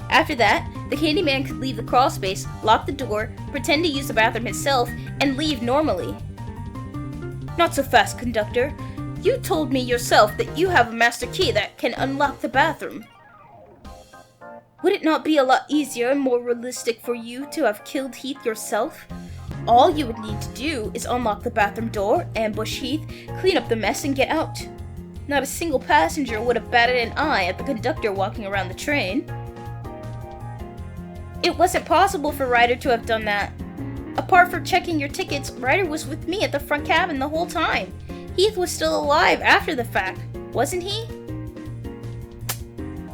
After that, the Candyman could leave the crawlspace, lock the door, pretend to use the bathroom himself, and leave normally. Not so fast, conductor. You told me yourself that you have a master key that can unlock the bathroom. Would it not be a lot easier and more realistic for you to have killed Heath yourself? All you would need to do is unlock the bathroom door, ambush Heath, clean up the mess, and get out. Not a single passenger would have batted an eye at the conductor walking around the train. It wasn't possible for Ryder to have done that. Apart from checking your tickets, Ryder was with me at the front cabin the whole time. Heath was still alive after the fact, wasn't he?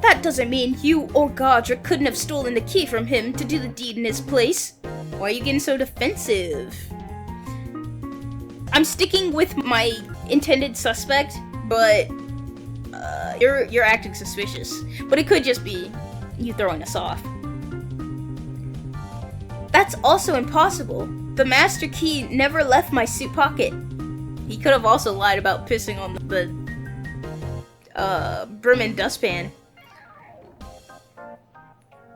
That doesn't mean you or Godric couldn't have stolen the key from him to do the deed in his place. Why are you getting so defensive? I'm sticking with my intended suspect, but you're acting suspicious. But it could just be you throwing us off. That's also impossible. The master key never left my suit pocket. He could have also lied about pissing on the broom and dustpan.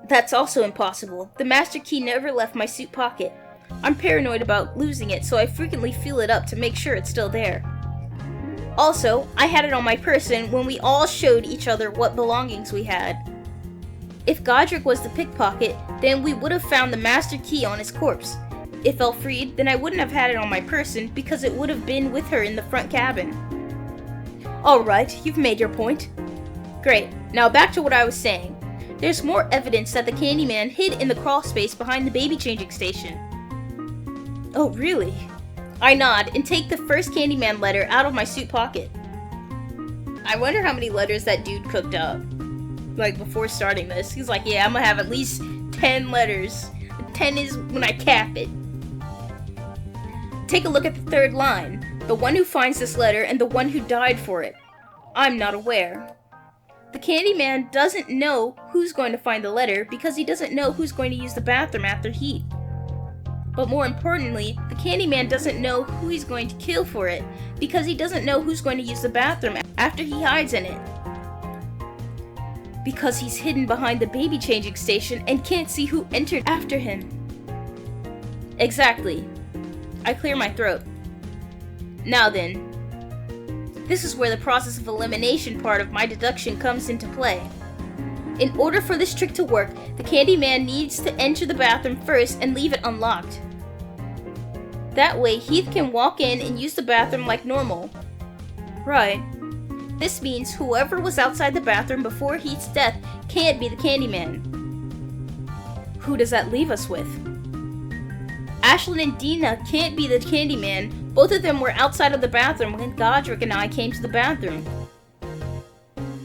That's also impossible. The master key never left my suit pocket. I'm paranoid about losing it, so I frequently feel it up to make sure it's still there. Also, I had it on my person when we all showed each other what belongings we had. If Godric was the pickpocket, then we would have found the master key on his corpse. If Elfriede, then I wouldn't have had it on my person because it would have been with her in the front cabin. Alright, you've made your point. Great, now back to what I was saying. There's more evidence that the Candyman hid in the crawlspace behind the baby changing station. Oh, really? I nod and take the first Candyman letter out of my suit pocket. I wonder how many letters that dude cooked up. Like, before starting this. He's like, yeah, I'm gonna have at least 10 letters. 10 is when I cap it. Take a look at the third line. The one who finds this letter and the one who died for it. I'm not aware. The Candyman doesn't know who's going to find the letter because he doesn't know who's going to use the bathroom after Heath. But more importantly, the Candyman doesn't know who he's going to kill for it because he doesn't know who's going to use the bathroom after he hides in it. Because he's hidden behind the baby changing station and can't see who entered after him. Exactly. I clear my throat. Now then, this is where the process of elimination part of my deduction comes into play. In order for this trick to work, the Candyman needs to enter the bathroom first and leave it unlocked. That way, Heath can walk in and use the bathroom like normal. Right. This means whoever was outside the bathroom before Heath's death can't be the Candyman. Who does that leave us with? Ashlyn and Dina can't be the Candyman. Both of them were outside of the bathroom when Godric and I came to the bathroom.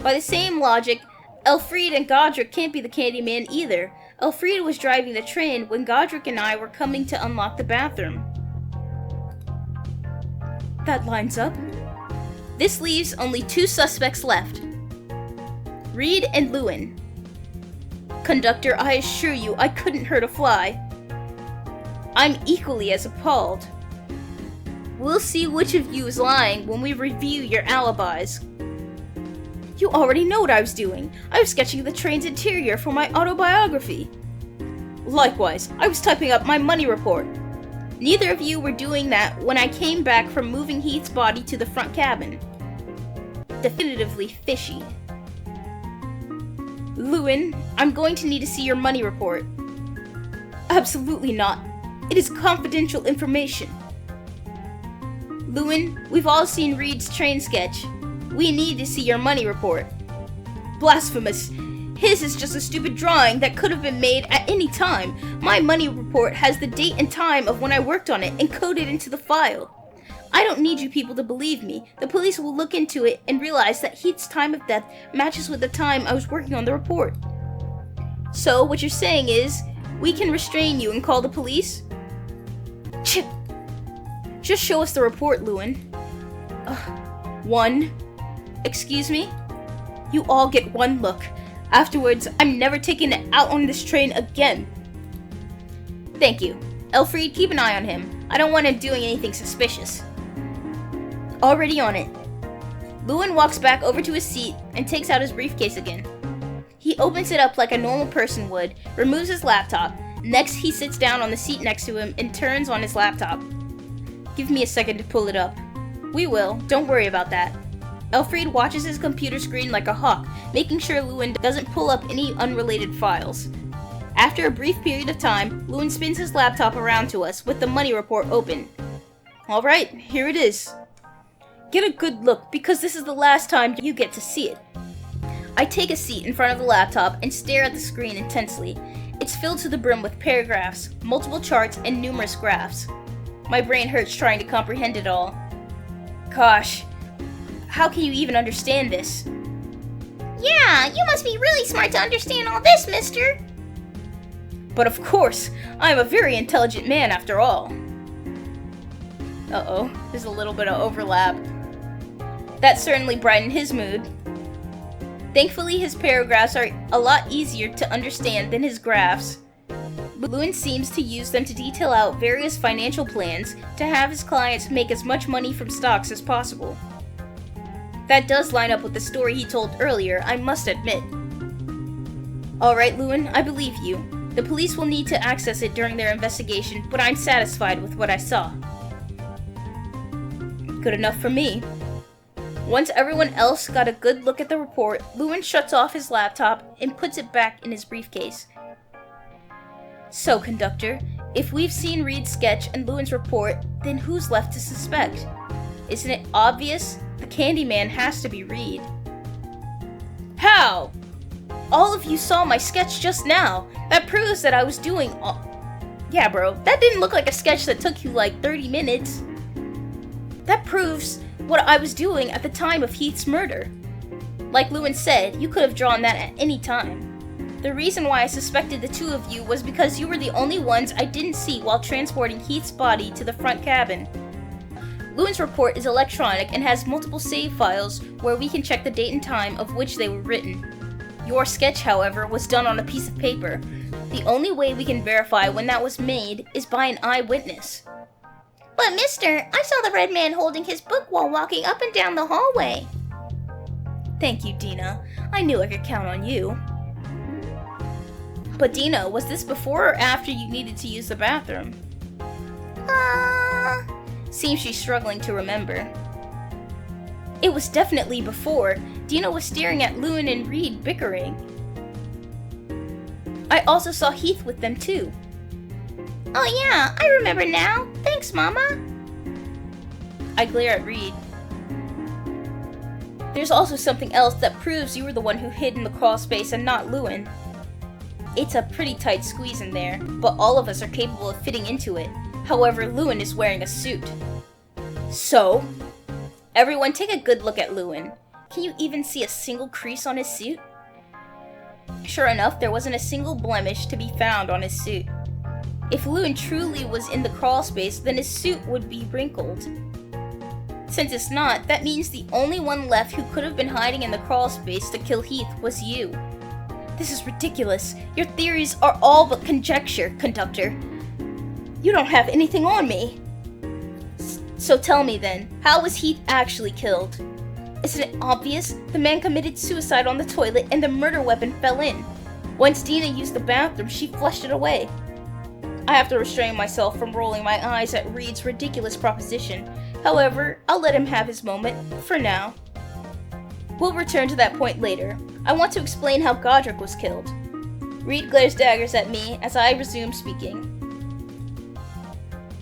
By the same logic, Elfriede and Godric can't be the Candyman either. Elfriede was driving the train when Godric and I were coming to unlock the bathroom. That lines up. This leaves only two suspects left. Reed and Lewin. Conductor, I assure you, I couldn't hurt a fly. I'm equally as appalled. We'll see which of you is lying when we review your alibis. You already know what I was doing. I was sketching the train's interior for my autobiography. Likewise, I was typing up my money report. Neither of you were doing that when I came back from moving Heath's body to the front cabin. Definitively fishy. Lewin, I'm going to need to see your money report. Absolutely not. It is confidential information. Lewin, we've all seen Reed's train sketch. We need to see your money report. Blasphemous. His is just a stupid drawing that could have been made at any time. My money report has the date and time of when I worked on it encoded into the file. I don't need you people to believe me. The police will look into it and realize that Heath's time of death matches with the time I was working on the report. So, what you're saying is, we can restrain you and call the police? Chip! Just show us the report, Lewin. 1. Excuse me? You all get 1 look. Afterwards, I'm never taking it out on this train again. Thank you. Elfried, keep an eye on him. I don't want him doing anything suspicious. Already on it. Lewin walks back over to his seat and takes out his briefcase again. He opens it up like a normal person would, removes his laptop. Next, he sits down on the seat next to him and turns on his laptop. Give me a second to pull it up. We will, don't worry about that. Elfried watches his computer screen like a hawk, making sure Lewin doesn't pull up any unrelated files. After a brief period of time, Lewin spins his laptop around to us with the money report open. Alright, here it is. Get a good look, because this is the last time you get to see it. I take a seat in front of the laptop and stare at the screen intensely. It's filled to the brim with paragraphs, multiple charts, and numerous graphs. My brain hurts trying to comprehend it all. Gosh, how can you even understand this? Yeah, you must be really smart to understand all this, mister. But of course, I am a very intelligent man after all. Uh-oh, there's a little bit of overlap. That certainly brightened his mood. Thankfully, his paragraphs are a lot easier to understand than his graphs. Lewin seems to use them to detail out various financial plans to have his clients make as much money from stocks as possible. That does line up with the story he told earlier, I must admit. Alright, Lewin, I believe you. The police will need to access it during their investigation, but I'm satisfied with what I saw. Good enough for me. Once everyone else got a good look at the report, Lewin shuts off his laptop and puts it back in his briefcase. So, Conductor, if we've seen Reed's sketch and Lewin's report, then who's left to suspect? Isn't it obvious? The Candyman has to be Reed. How? All of you saw my sketch just now. That proves that I was doing all... Yeah, bro, that didn't look like a sketch that took you like 30 minutes. That proves what I was doing at the time of Heath's murder. Like Lewin said, you could have drawn that at any time. The reason why I suspected the two of you was because you were the only ones I didn't see while transporting Heath's body to the front cabin. Lewin's report is electronic and has multiple save files where we can check the date and time of which they were written. Your sketch, however, was done on a piece of paper. The only way we can verify when that was made is by an eyewitness. But mister, I saw the red man holding his book while walking up and down the hallway. Thank you, Dina. I knew I could count on you. But Dina, was this before or after you needed to use the bathroom? Seems she's struggling to remember. It was definitely before. Dina was staring at Lewin and Reed bickering. I also saw Heath with them too. Oh yeah, I remember now. Thanks, Mama. I glare at Reed. There's also something else that proves you were the one who hid in the crawl space and not Lewin. It's a pretty tight squeeze in there, but all of us are capable of fitting into it. However, Lewin is wearing a suit. So? Everyone take a good look at Lewin. Can you even see a single crease on his suit? Sure enough, there wasn't a single blemish to be found on his suit. If Lewin truly was in the crawl space, then his suit would be wrinkled. Since it's not, that means the only one left who could have been hiding in the crawl space to kill Heath was you. This is ridiculous. Your theories are all but conjecture, Conductor. You don't have anything on me. So tell me then, how was Heath actually killed? Isn't it obvious? The man committed suicide on the toilet and the murder weapon fell in. Once Dina used the bathroom, she flushed it away. I have to restrain myself from rolling my eyes at Reed's ridiculous proposition. However, I'll let him have his moment, for now. We'll return to that point later. I want to explain how Godric was killed. Reed glares daggers at me as I resume speaking.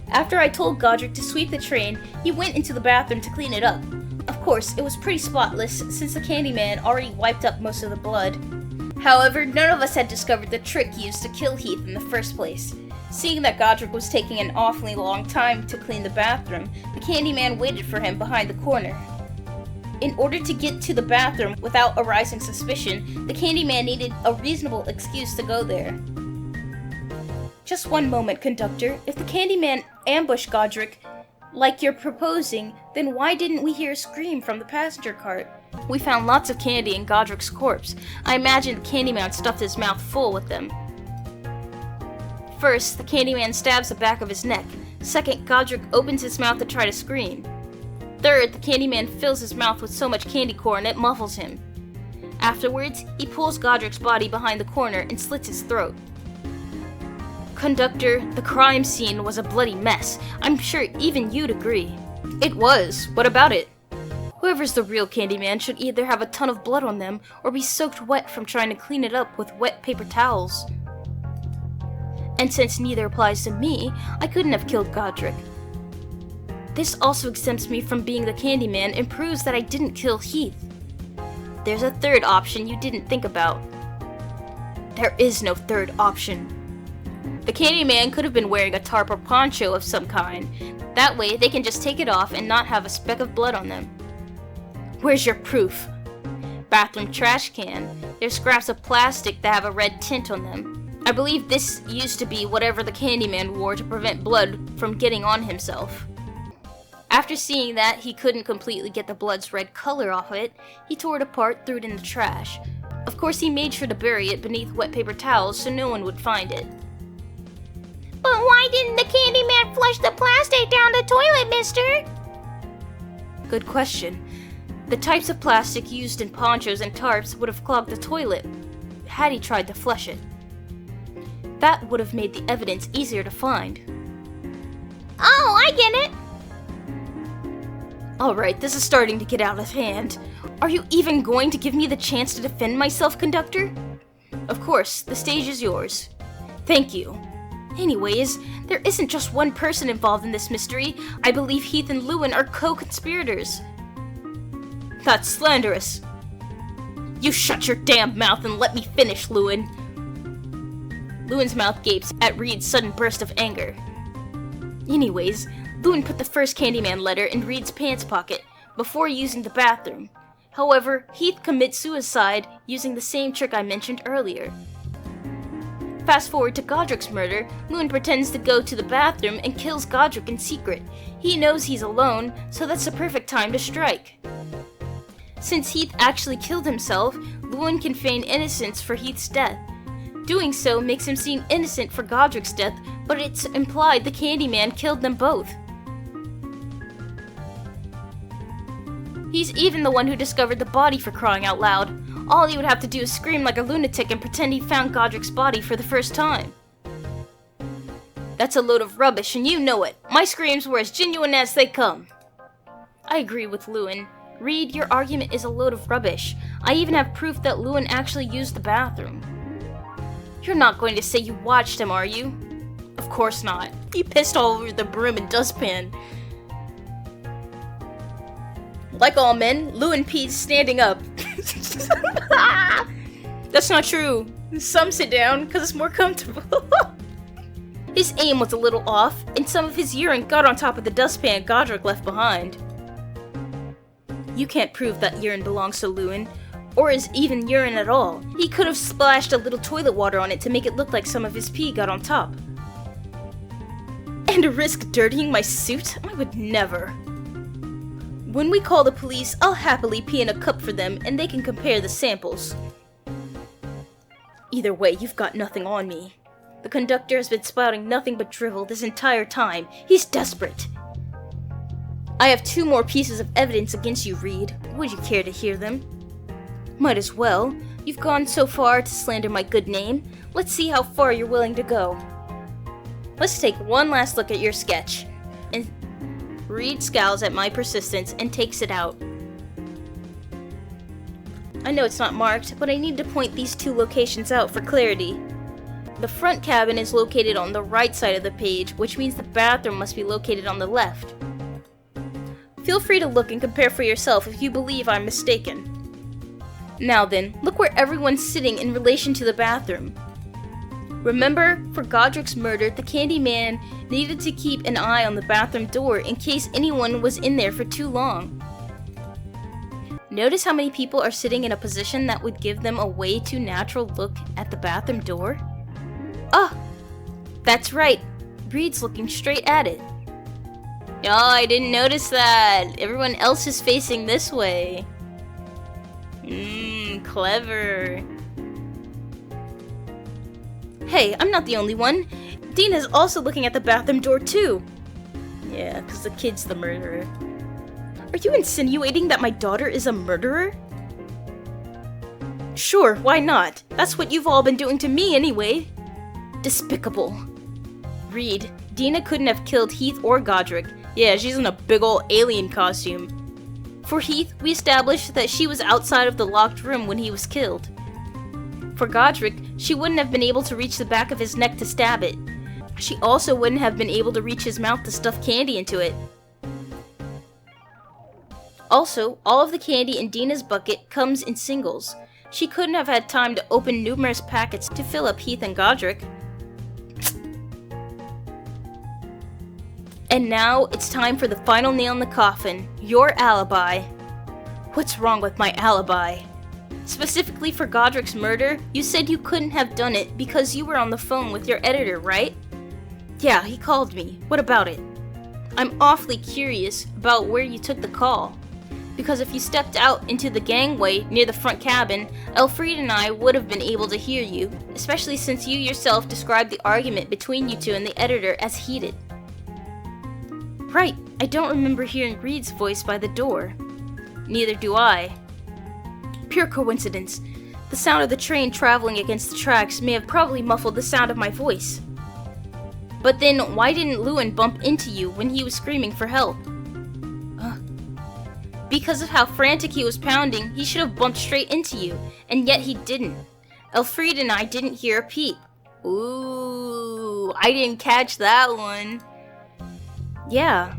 After I told Godric to sweep the train, he went into the bathroom to clean it up. Of course, it was pretty spotless since the Candyman already wiped up most of the blood. However, none of us had discovered the trick used to kill Heath in the first place. Seeing that Godric was taking an awfully long time to clean the bathroom, the Candyman waited for him behind the corner. In order to get to the bathroom without arousing suspicion, the Candyman needed a reasonable excuse to go there. Just one moment, Conductor. If the Candyman ambushed Godric, like you're proposing, then why didn't we hear a scream from the passenger cart? We found lots of candy in Godric's corpse. I imagine the Candyman stuffed his mouth full with them. First, the Candyman stabs the back of his neck. Second, Godric opens his mouth to try to scream. Third, the Candyman fills his mouth with so much candy corn it muffles him. Afterwards, he pulls Godric's body behind the corner and slits his throat. Conductor, the crime scene was a bloody mess. I'm sure even you'd agree. It was. What about it? Whoever's the real Candyman should either have a ton of blood on them or be soaked wet from trying to clean it up with wet paper towels. And since neither applies to me, I couldn't have killed Godric. This also exempts me from being the Candyman and proves that I didn't kill Heath. There's a third option you didn't think about. There is no third option. The Candyman could have been wearing a tarp or poncho of some kind. That way, they can just take it off and not have a speck of blood on them. Where's your proof? Bathroom trash can. There's scraps of plastic that have a red tint on them. I believe this used to be whatever the Candyman wore to prevent blood from getting on himself. After seeing that he couldn't completely get the blood's red color off of it, he tore it apart, threw it in the trash. Of course, he made sure to bury it beneath wet paper towels so no one would find it. But why didn't the Candyman flush the plastic down the toilet, mister? Good question. The types of plastic used in ponchos and tarps would have clogged the toilet had he tried to flush it. That would have made the evidence easier to find. Oh, I get it! Alright, this is starting to get out of hand. Are you even going to give me the chance to defend myself, Conductor? Of course, the stage is yours. Thank you. Anyways, there isn't just one person involved in this mystery. I believe Heath and Lewin are co-conspirators. That's slanderous. You shut your damn mouth and let me finish, Lewin. Lewin's mouth gapes at Reed's sudden burst of anger. Anyways, Lewin put the first Candyman letter in Reed's pants pocket before using the bathroom. However, Heath commits suicide using the same trick I mentioned earlier. Fast forward to Godric's murder, Lewin pretends to go to the bathroom and kills Godric in secret. He knows he's alone, so that's the perfect time to strike. Since Heath actually killed himself, Lewin can feign innocence for Heath's death. Doing so makes him seem innocent for Godric's death, but it's implied the Candyman killed them both. He's even the one who discovered the body, for crying out loud. All he would have to do is scream like a lunatic and pretend he found Godric's body for the first time. That's a load of rubbish, and you know it. My screams were as genuine as they come. I agree with Lewin. Reed, your argument is a load of rubbish. I even have proof that Lewin actually used the bathroom. You're not going to say you watched him, are you? Of course not. He pissed all over the broom and dustpan. Like all men, Lewin pees standing up. That's not true. Some sit down because it's more comfortable. His aim was a little off, and some of his urine got on top of the dustpan Godric left behind. You can't prove that urine belongs to Lewin, or is even urine at all. He could have splashed a little toilet water on it to make it look like some of his pee got on top. And to risk dirtying my suit? I would never. When we call the police, I'll happily pee in a cup for them and they can compare the samples. Either way, you've got nothing on me. The conductor has been spouting nothing but drivel this entire time. He's desperate. I have 2 more pieces of evidence against you, Reed. Would you care to hear them? Might as well. You've gone so far to slander my good name. Let's see how far you're willing to go. Let's take one last look at your sketch. And Reed scowls at my persistence and takes it out. I know it's not marked, but I need to point these 2 locations out for clarity. The front cabin is located on the right side of the page, which means the bathroom must be located on the left. Feel free to look and compare for yourself if you believe I'm mistaken. Now then, look where everyone's sitting in relation to the bathroom. Remember, for Godric's murder, the Candyman needed to keep an eye on the bathroom door in case anyone was in there for too long. Notice how many people are sitting in a position that would give them a way too natural look at the bathroom door? Oh, that's right. Reed's looking straight at it. Oh, I didn't notice that. Everyone else is facing this way. Clever. Hey, I'm not the only one. Dina's also looking at the bathroom door too. Yeah, because the kid's the murderer. Are you insinuating that my daughter is a murderer? Sure, why not? That's what you've all been doing to me anyway. Despicable. Reed, Dina couldn't have killed Heath or Godric. Yeah, she's in a big ol' alien costume. For Heath, we established that she was outside of the locked room when he was killed. For Godric, she wouldn't have been able to reach the back of his neck to stab it. She also wouldn't have been able to reach his mouth to stuff candy into it. Also, all of the candy in Dina's bucket comes in singles. She couldn't have had time to open numerous packets to fill up Heath and Godric. And now, it's time for the final nail in the coffin, your alibi. What's wrong with my alibi? Specifically for Godric's murder, you said you couldn't have done it because you were on the phone with your editor, right? Yeah, he called me. What about it? I'm awfully curious about where you took the call. Because if you stepped out into the gangway near the front cabin, Elfried and I would have been able to hear you, especially since you yourself described the argument between you two and the editor as heated. Right, I don't remember hearing Reed's voice by the door. Neither do I. Pure coincidence. The sound of the train traveling against the tracks may have probably muffled the sound of my voice. But then, why didn't Lewin bump into you when he was screaming for help? Because of how frantic he was pounding, he should have bumped straight into you, and yet he didn't. Elfried and I didn't hear a peep. Ooh, I didn't catch that one. Yeah.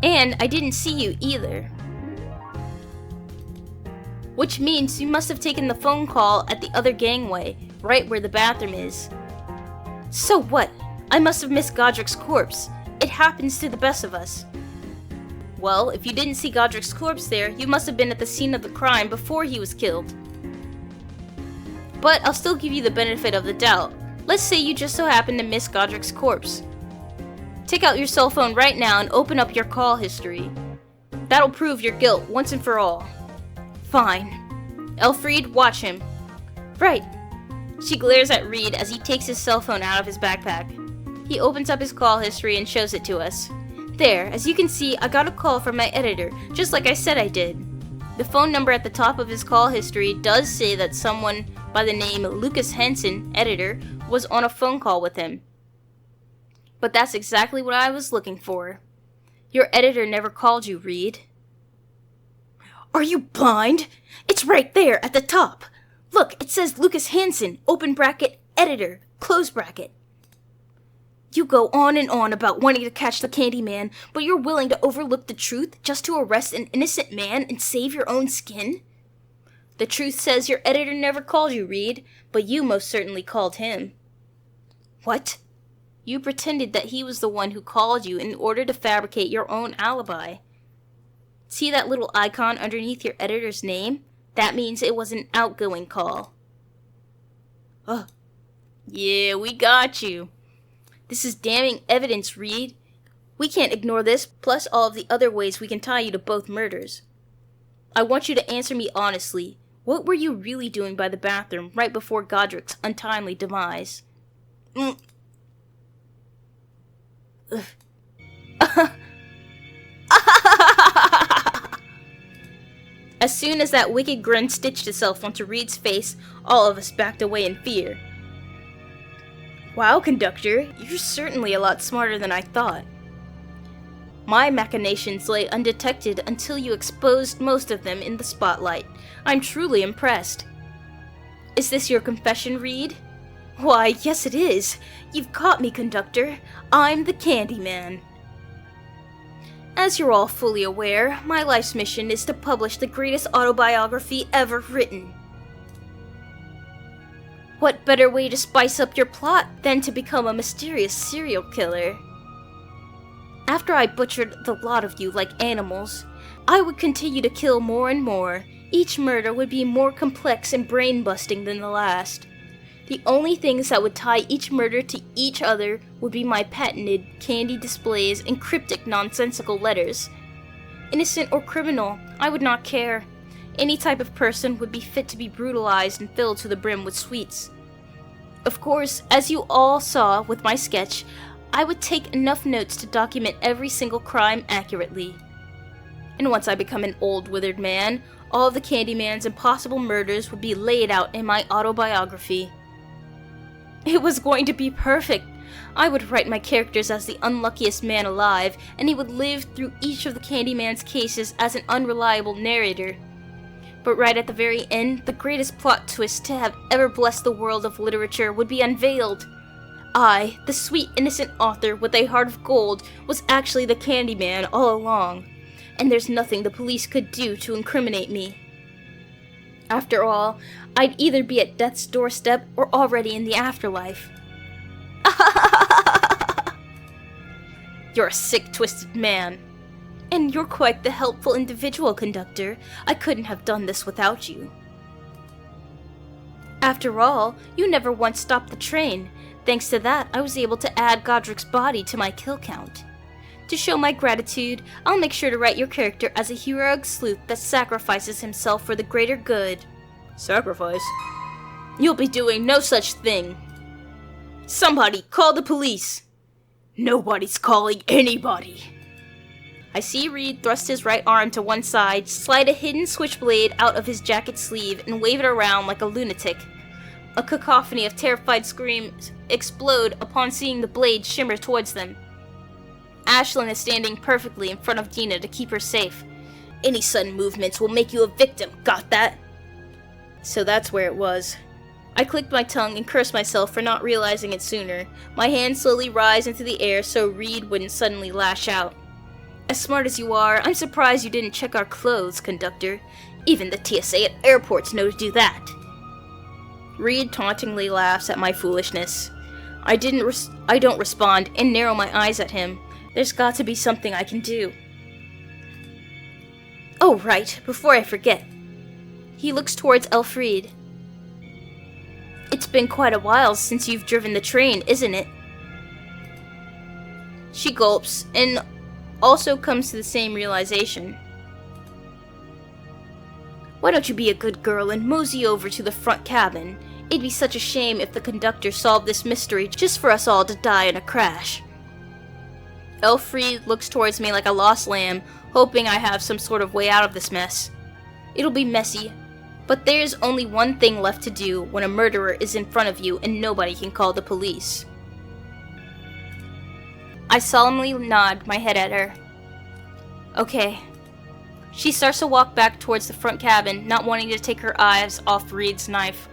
And I didn't see you either. Which means you must have taken the phone call at the other gangway, right where the bathroom is. So what? I must have missed Godric's corpse. It happens to the best of us. Well, if you didn't see Godric's corpse there, you must have been at the scene of the crime before he was killed. But I'll still give you the benefit of the doubt. Let's say you just so happen to miss Godric's corpse. Take out your cell phone right now and open up your call history. That'll prove your guilt once and for all. Fine. Elfried, watch him. Right. She glares at Reed as he takes his cell phone out of his backpack. He opens up his call history and shows it to us. There, as you can see, I got a call from my editor, just like I said I did. The phone number at the top of his call history does say that someone by the name Lucas Henson, editor, was on a phone call with him. But that's exactly what I was looking for. Your editor never called you, Reed. Are you blind? It's right there at the top. Look, it says Lucas Hansen, open bracket, editor, close bracket. You go on and on about wanting to catch the Candyman, but you're willing to overlook the truth just to arrest an innocent man and save your own skin? The truth says your editor never called you, Reed, but you most certainly called him. What? You pretended that he was the one who called you in order to fabricate your own alibi. See that little icon underneath your editor's name? That means it was an outgoing call. Oh, yeah, we got you. This is damning evidence, Reed. We can't ignore this, plus all of the other ways we can tie you to both murders. I want you to answer me honestly. What were you really doing by the bathroom right before Godric's untimely demise? As soon as that wicked grin stitched itself onto Reed's face, all of us backed away in fear. Wow, conductor, you're certainly a lot smarter than I thought. My machinations lay undetected until you exposed most of them in the spotlight. I'm truly impressed. Is this your confession, Reed? Why, yes it is. You've caught me, conductor. I'm the Candyman. As you're all fully aware, my life's mission is to publish the greatest autobiography ever written. What better way to spice up your plot than to become a mysterious serial killer? After I butchered the lot of you like animals, I would continue to kill more and more. Each murder would be more complex and brain-busting than the last. The only things that would tie each murder to each other would be my patented candy displays and cryptic nonsensical letters. Innocent or criminal, I would not care. Any type of person would be fit to be brutalized and filled to the brim with sweets. Of course, as you all saw with my sketch, I would take enough notes to document every single crime accurately. And once I become an old withered man, all of the Candyman's impossible murders would be laid out in my autobiography. It was going to be perfect. I would write my characters as the unluckiest man alive, and he would live through each of the Candyman's cases as an unreliable narrator. But right at the very end, the greatest plot twist to have ever blessed the world of literature would be unveiled. I, the sweet innocent author with a heart of gold, was actually the Candyman all along, and there's nothing the police could do to incriminate me. After all, I'd either be at death's doorstep or already in the afterlife. You're a sick, twisted man. And you're quite the helpful individual, conductor. I couldn't have done this without you. After all, you never once stopped the train. Thanks to that, I was able to add Godric's body to my kill count. To show my gratitude, I'll make sure to write your character as a heroic sleuth that sacrifices himself for the greater good. Sacrifice? You'll be doing no such thing. Somebody, call the police. Nobody's calling anybody. I see Reed thrust his right arm to one side, slide a hidden switchblade out of his jacket sleeve, and wave it around like a lunatic. A cacophony of terrified screams explode upon seeing the blade shimmer towards them. Ashlyn is standing perfectly in front of Dina to keep her safe. Any sudden movements will make you a victim, got that? So that's where it was. I clicked my tongue and cursed myself for not realizing it sooner. My hands slowly rise into the air so Reed wouldn't suddenly lash out. As smart as you are, I'm surprised you didn't check our clothes, conductor. Even the TSA at airports know to do that. Reed tauntingly laughs at my foolishness. I don't respond and narrow my eyes at him. There's got to be something I can do. Oh, right, before I forget. He looks towards Elfriede. It's been quite a while since you've driven the train, isn't it? She gulps and also comes to the same realization. Why don't you be a good girl and mosey over to the front cabin? It'd be such a shame if the conductor solved this mystery just for us all to die in a crash. Elfriede looks towards me like a lost lamb, hoping I have some sort of way out of this mess. It'll be messy, but there's only one thing left to do when a murderer is in front of you and nobody can call the police. I solemnly nod my head at her. Okay. She starts to walk back towards the front cabin, not wanting to take her eyes off Reed's knife.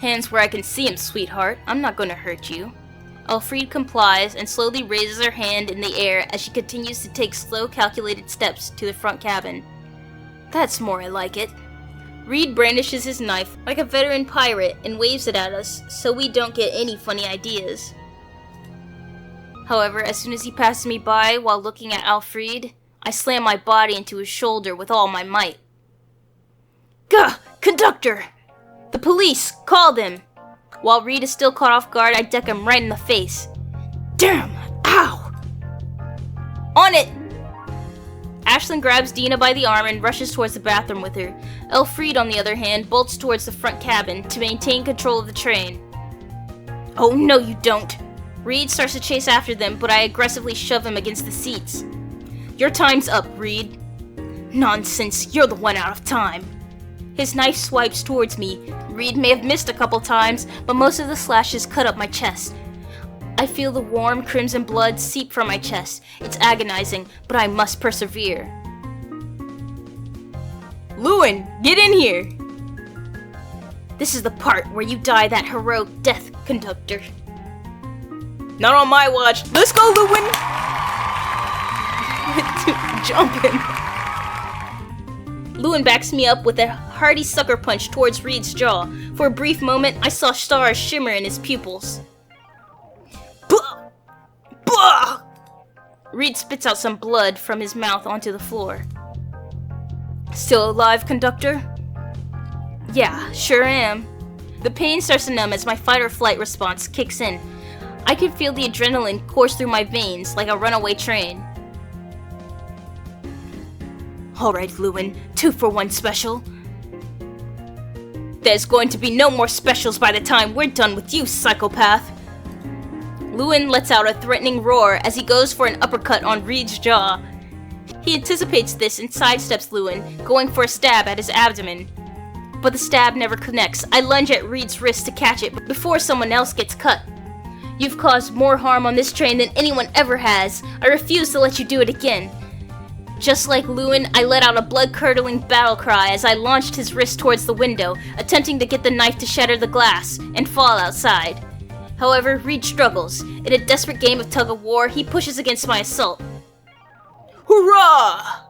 Hands where I can see him, sweetheart. I'm not gonna hurt you. Elfriede complies and slowly raises her hand in the air as she continues to take slow, calculated steps to the front cabin. That's more like it. Reed brandishes his knife like a veteran pirate and waves it at us so we don't get any funny ideas. However, as soon as he passes me by while looking at Elfriede, I slam my body into his shoulder with all my might. Gah! Conductor! The police! Call them! While Reed is still caught off guard, I deck him right in the face. Damn! Ow! On it! Ashlyn grabs Dina by the arm and rushes towards the bathroom with her. Elfriede, on the other hand, bolts towards the front cabin to maintain control of the train. Oh, no you don't! Reed starts to chase after them, but I aggressively shove him against the seats. Your time's up, Reed. Nonsense, you're the one out of time. His knife swipes towards me. Reed may have missed a couple times, but most of the slashes cut up my chest. I feel the warm crimson blood seep from my chest. It's agonizing, but I must persevere. Lewin, get in here! This is the part where you die that heroic death, Conductor. Not on my watch. Let's go, Lewin! Jumping. Lewin backs me up with a hearty sucker punch towards Reed's jaw. For a brief moment, I saw stars shimmer in his pupils. Bah! Bah! Reed spits out some blood from his mouth onto the floor. Still alive, Conductor? Yeah, sure am. The pain starts to numb as my fight or flight response kicks in. I can feel the adrenaline course through my veins like a runaway train. Alright, Lewin, 2-for-1 special. There's going to be no more specials by the time we're done with you, psychopath. Lewin lets out a threatening roar as he goes for an uppercut on Reed's jaw. He anticipates this and sidesteps Lewin, going for a stab at his abdomen. But the stab never connects. I lunge at Reed's wrist to catch it before someone else gets cut. You've caused more harm on this train than anyone ever has. I refuse to let you do it again. Just like Lewin, I let out a blood-curdling battle cry as I launched his wrist towards the window, attempting to get the knife to shatter the glass and fall outside. However, Reed struggles. In a desperate game of tug-of-war, he pushes against my assault. Hurrah!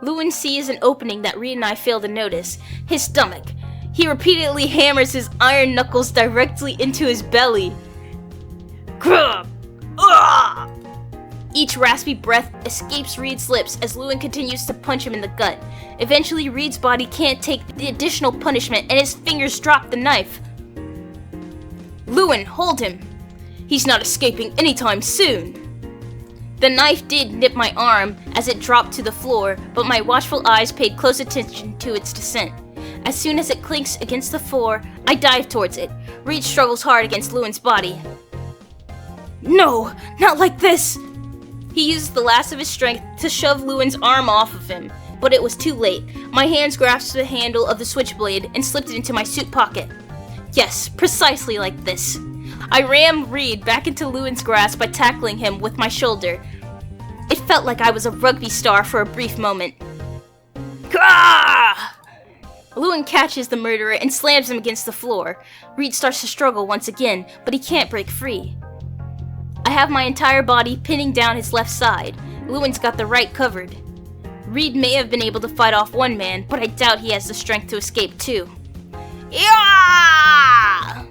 Lewin sees an opening that Reed and I fail to notice. His stomach. He repeatedly hammers his iron knuckles directly into his belly. Grub! Ah! Each raspy breath escapes Reed's lips as Lewin continues to punch him in the gut. Eventually, Reed's body can't take the additional punishment and his fingers drop the knife. Lewin, hold him. He's not escaping anytime soon. The knife did nip my arm as it dropped to the floor, but my watchful eyes paid close attention to its descent. As soon as it clinks against the floor, I dive towards it. Reed struggles hard against Lewin's body. No, not like this! He used the last of his strength to shove Lewin's arm off of him, but it was too late. My hands grasped the handle of the switchblade and slipped it into my suit pocket. Yes, precisely like this. I rammed Reed back into Lewin's grasp by tackling him with my shoulder. It felt like I was a rugby star for a brief moment. Gah! Lewin catches the murderer and slams him against the floor. Reed starts to struggle once again, but he can't break free. I have my entire body pinning down his left side. Lewin's got the right covered. Reed may have been able to fight off one man, but I doubt he has the strength to escape too. Yeah!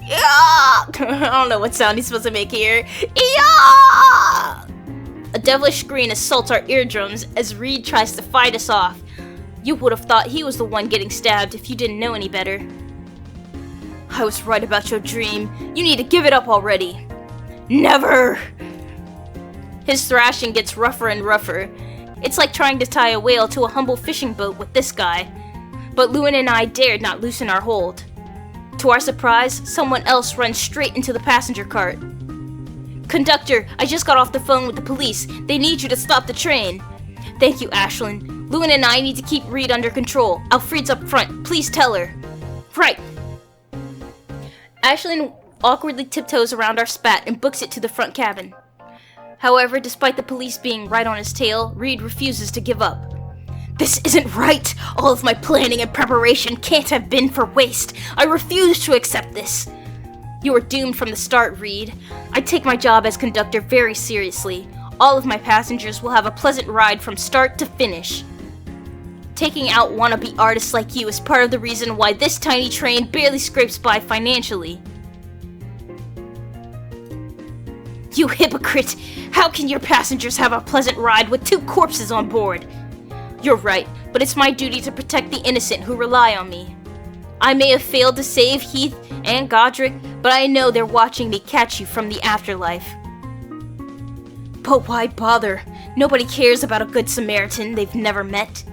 Yeah! I don't know what sound he's supposed to make here. Yeah! A devilish scream assaults our eardrums as Reed tries to fight us off. You would have thought he was the one getting stabbed if you didn't know any better. I was right about your dream. You need to give it up already. Never! His thrashing gets rougher and rougher. It's like trying to tie a whale to a humble fishing boat with this guy. But Lewin and I dared not loosen our hold. To our surprise, someone else runs straight into the passenger cart. Conductor, I just got off the phone with the police. They need you to stop the train. Thank you, Ashlyn. Lewin and I need to keep Reed under control. Alfred's up front. Please tell her. Right. Ashlyn awkwardly tiptoes around our spat and books it to the front cabin. However, despite the police being right on his tail, Reed refuses to give up. This isn't right! All of my planning and preparation can't have been for waste. I refuse to accept this. You were doomed from the start, Reed. I take my job as conductor very seriously. All of my passengers will have a pleasant ride from start to finish. Taking out wannabe artists like you is part of the reason why this tiny train barely scrapes by financially. You hypocrite! How can your passengers have a pleasant ride with 2 corpses on board? You're right, but it's my duty to protect the innocent who rely on me. I may have failed to save Heath and Godric, but I know they're watching me catch you from the afterlife. But why bother? Nobody cares about a good Samaritan they've never met.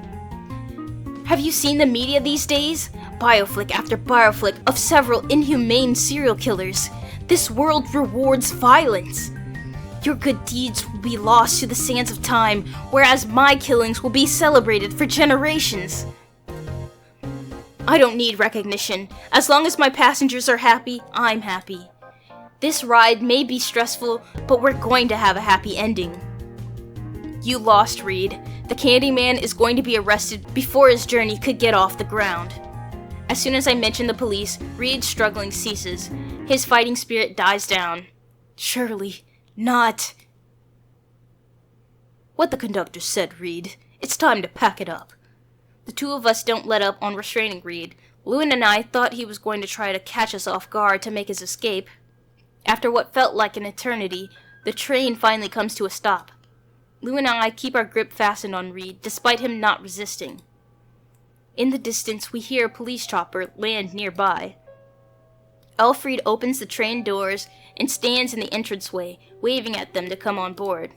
Have you seen the media these days? Bioflick after bioflick of several inhumane serial killers. This world rewards violence. Your good deeds will be lost to the sands of time, whereas my killings will be celebrated for generations. I don't need recognition. As long as my passengers are happy, I'm happy. This ride may be stressful, but we're going to have a happy ending. You lost, Reed. The Candyman is going to be arrested before his journey could get off the ground. As soon as I mention the police, Reed's struggling ceases. His fighting spirit dies down. Surely not. What the conductor said, Reed. It's time to pack it up. The two of us don't let up on restraining Reed. Lewin and I thought he was going to try to catch us off guard to make his escape. After what felt like an eternity, the train finally comes to a stop. Lewin and I keep our grip fastened on Reed, despite him not resisting. In the distance, we hear a police chopper land nearby. Elfried opens the train doors and stands in the entranceway, waving at them to come on board.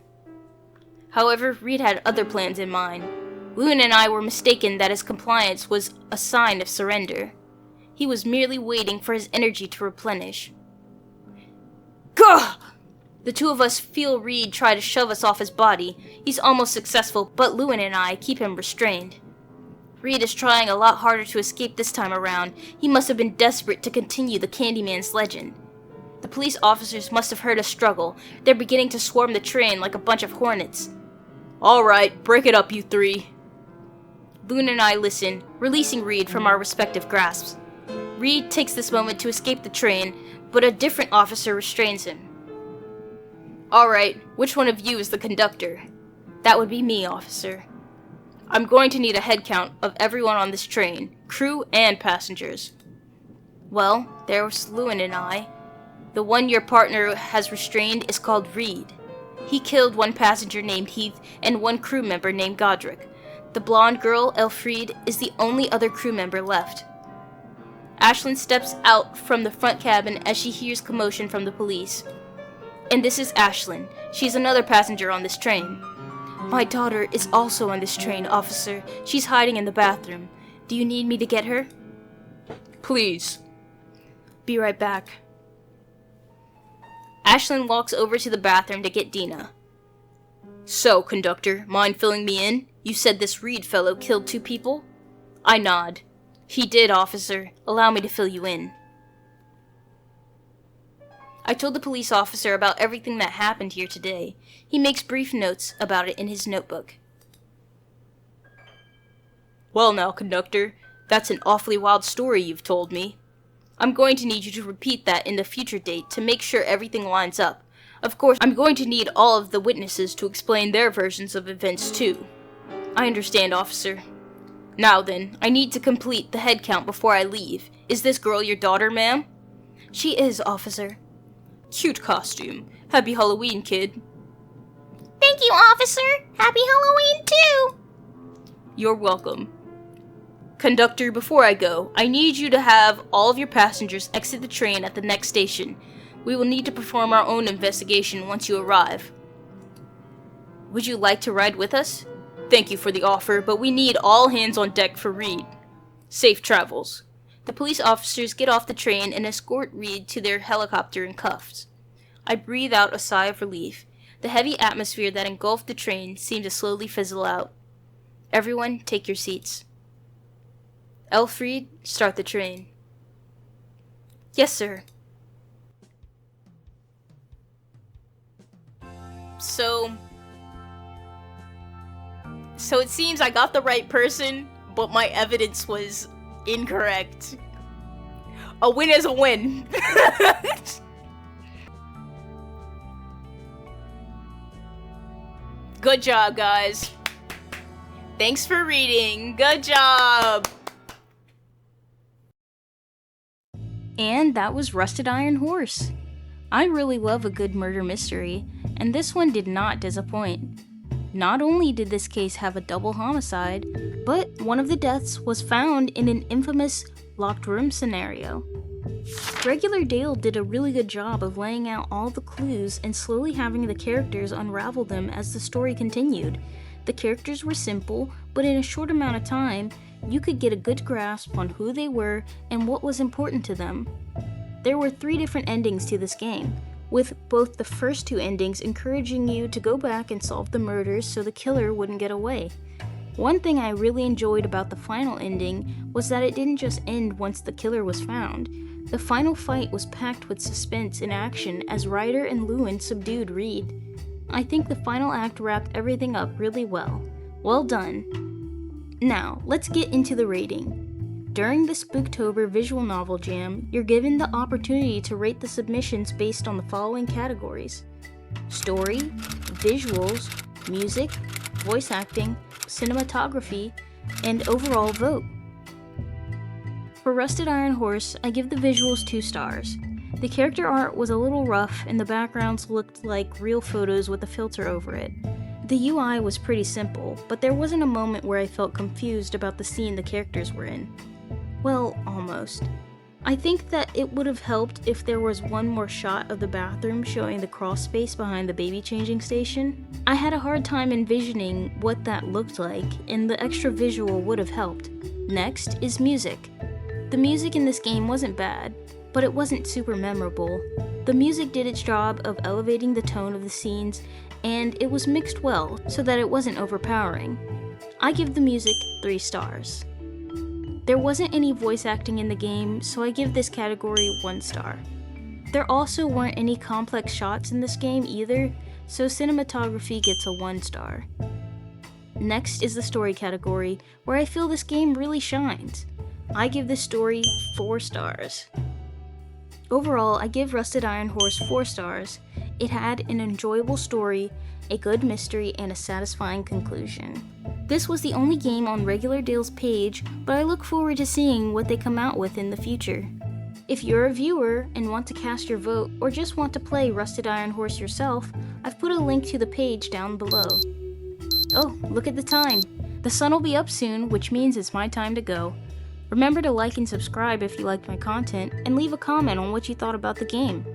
However, Reed had other plans in mind. Lewin and I were mistaken that his compliance was a sign of surrender. He was merely waiting for his energy to replenish. Gah! The two of us feel Reed try to shove us off his body. He's almost successful, but Lewin and I keep him restrained. Reed is trying a lot harder to escape this time around. He must have been desperate to continue the Candyman's legend. The police officers must have heard us struggle. They're beginning to swarm the train like a bunch of hornets. All right, break it up, you three. Lewin and I listen, releasing Reed from our respective grasps. Reed takes this moment to escape the train, but a different officer restrains him. All right, which one of you is the conductor? That would be me, officer. I'm going to need a head count of everyone on this train, crew and passengers. Well, there's Lewin and I. The one your partner has restrained is called Reed. He killed one passenger named Heath and one crew member named Godric. The blonde girl, Elfried, is the only other crew member left. Ashlyn steps out from the front cabin as she hears commotion from the police. And this is Ashlyn. She's another passenger on this train. My daughter is also on this train, officer. She's hiding in the bathroom. Do you need me to get her? Please. Be right back. Ashlyn walks over to the bathroom to get Dina. So, conductor, mind filling me in? You said this Reed fellow killed 2 people? I nod. He did, officer. Allow me to fill you in. I told the police officer about everything that happened here today. He makes brief notes about it in his notebook. Well now, conductor, that's an awfully wild story you've told me. I'm going to need you to repeat that in the future date to make sure everything lines up. Of course, I'm going to need all of the witnesses to explain their versions of events too. I understand, officer. Now then, I need to complete the head count before I leave. Is this girl your daughter, ma'am? She is, officer. Cute costume. Happy Halloween, kid. Thank you, officer. Happy Halloween, too. You're welcome. Conductor, before I go, I need you to have all of your passengers exit the train at the next station. We will need to perform our own investigation once you arrive. Would you like to ride with us? Thank you for the offer, but we need all hands on deck for Reed. Safe travels. The police officers get off the train and escort Reed to their helicopter in cuffs. I breathe out a sigh of relief. The heavy atmosphere that engulfed the train seemed to slowly fizzle out. Everyone, take your seats. Elfried, start the train. Yes, sir. So it seems I got the right person, but my evidence was incorrect. A win is a win. Good job, guys. Thanks for reading. Good job. And that was Rusted Iron Horse. I really love a good murder mystery, and this one did not disappoint. Not only did this case have a double homicide, but one of the deaths was found in an infamous locked room scenario. Regular Dale did a really good job of laying out all the clues and slowly having the characters unravel them as the story continued. The characters were simple, but in a short amount of time, you could get a good grasp on who they were and what was important to them. There were 3 different endings to this game, with both the first 2 endings encouraging you to go back and solve the murders so the killer wouldn't get away. One thing I really enjoyed about the final ending was that it didn't just end once the killer was found. The final fight was packed with suspense and action as Ryder and Lewin subdued Reed. I think the final act wrapped everything up really well. Well done. Now, let's get into the rating. During the Spooktober Visual Novel Jam, you're given the opportunity to rate the submissions based on the following categories: story, visuals, music, voice acting, cinematography, and overall vote. For Rusted Iron Horse, I give the visuals 2 stars. The character art was a little rough and the backgrounds looked like real photos with a filter over it. The UI was pretty simple, but there wasn't a moment where I felt confused about the scene the characters were in. Well, almost. I think that it would have helped if there was one more shot of the bathroom showing the crawl space behind the baby changing station. I had a hard time envisioning what that looked like, and the extra visual would have helped. Next is music. The music in this game wasn't bad, but it wasn't super memorable. The music did its job of elevating the tone of the scenes, and it was mixed well so that it wasn't overpowering. I give the music 3 stars. There wasn't any voice acting in the game, so I give this category 1 star. There also weren't any complex shots in this game either, so cinematography gets a 1 star. Next is the story category, where I feel this game really shines. I give this story 4 stars. Overall, I give Rusted Iron Horse 4 stars. It had an enjoyable story, a good mystery, and a satisfying conclusion. This was the only game on Regular Dale's page, but I look forward to seeing what they come out with in the future. If you're a viewer and want to cast your vote, or just want to play Rusted Iron Horse yourself, I've put a link to the page down below. Oh, look at the time. The sun will be up soon, which means it's my time to go. Remember to like and subscribe if you liked my content, and leave a comment on what you thought about the game.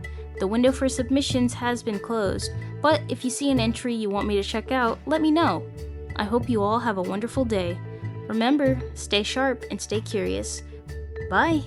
The window for submissions has been closed, but if you see an entry you want me to check out, let me know. I hope you all have a wonderful day. Remember, stay sharp and stay curious. Bye!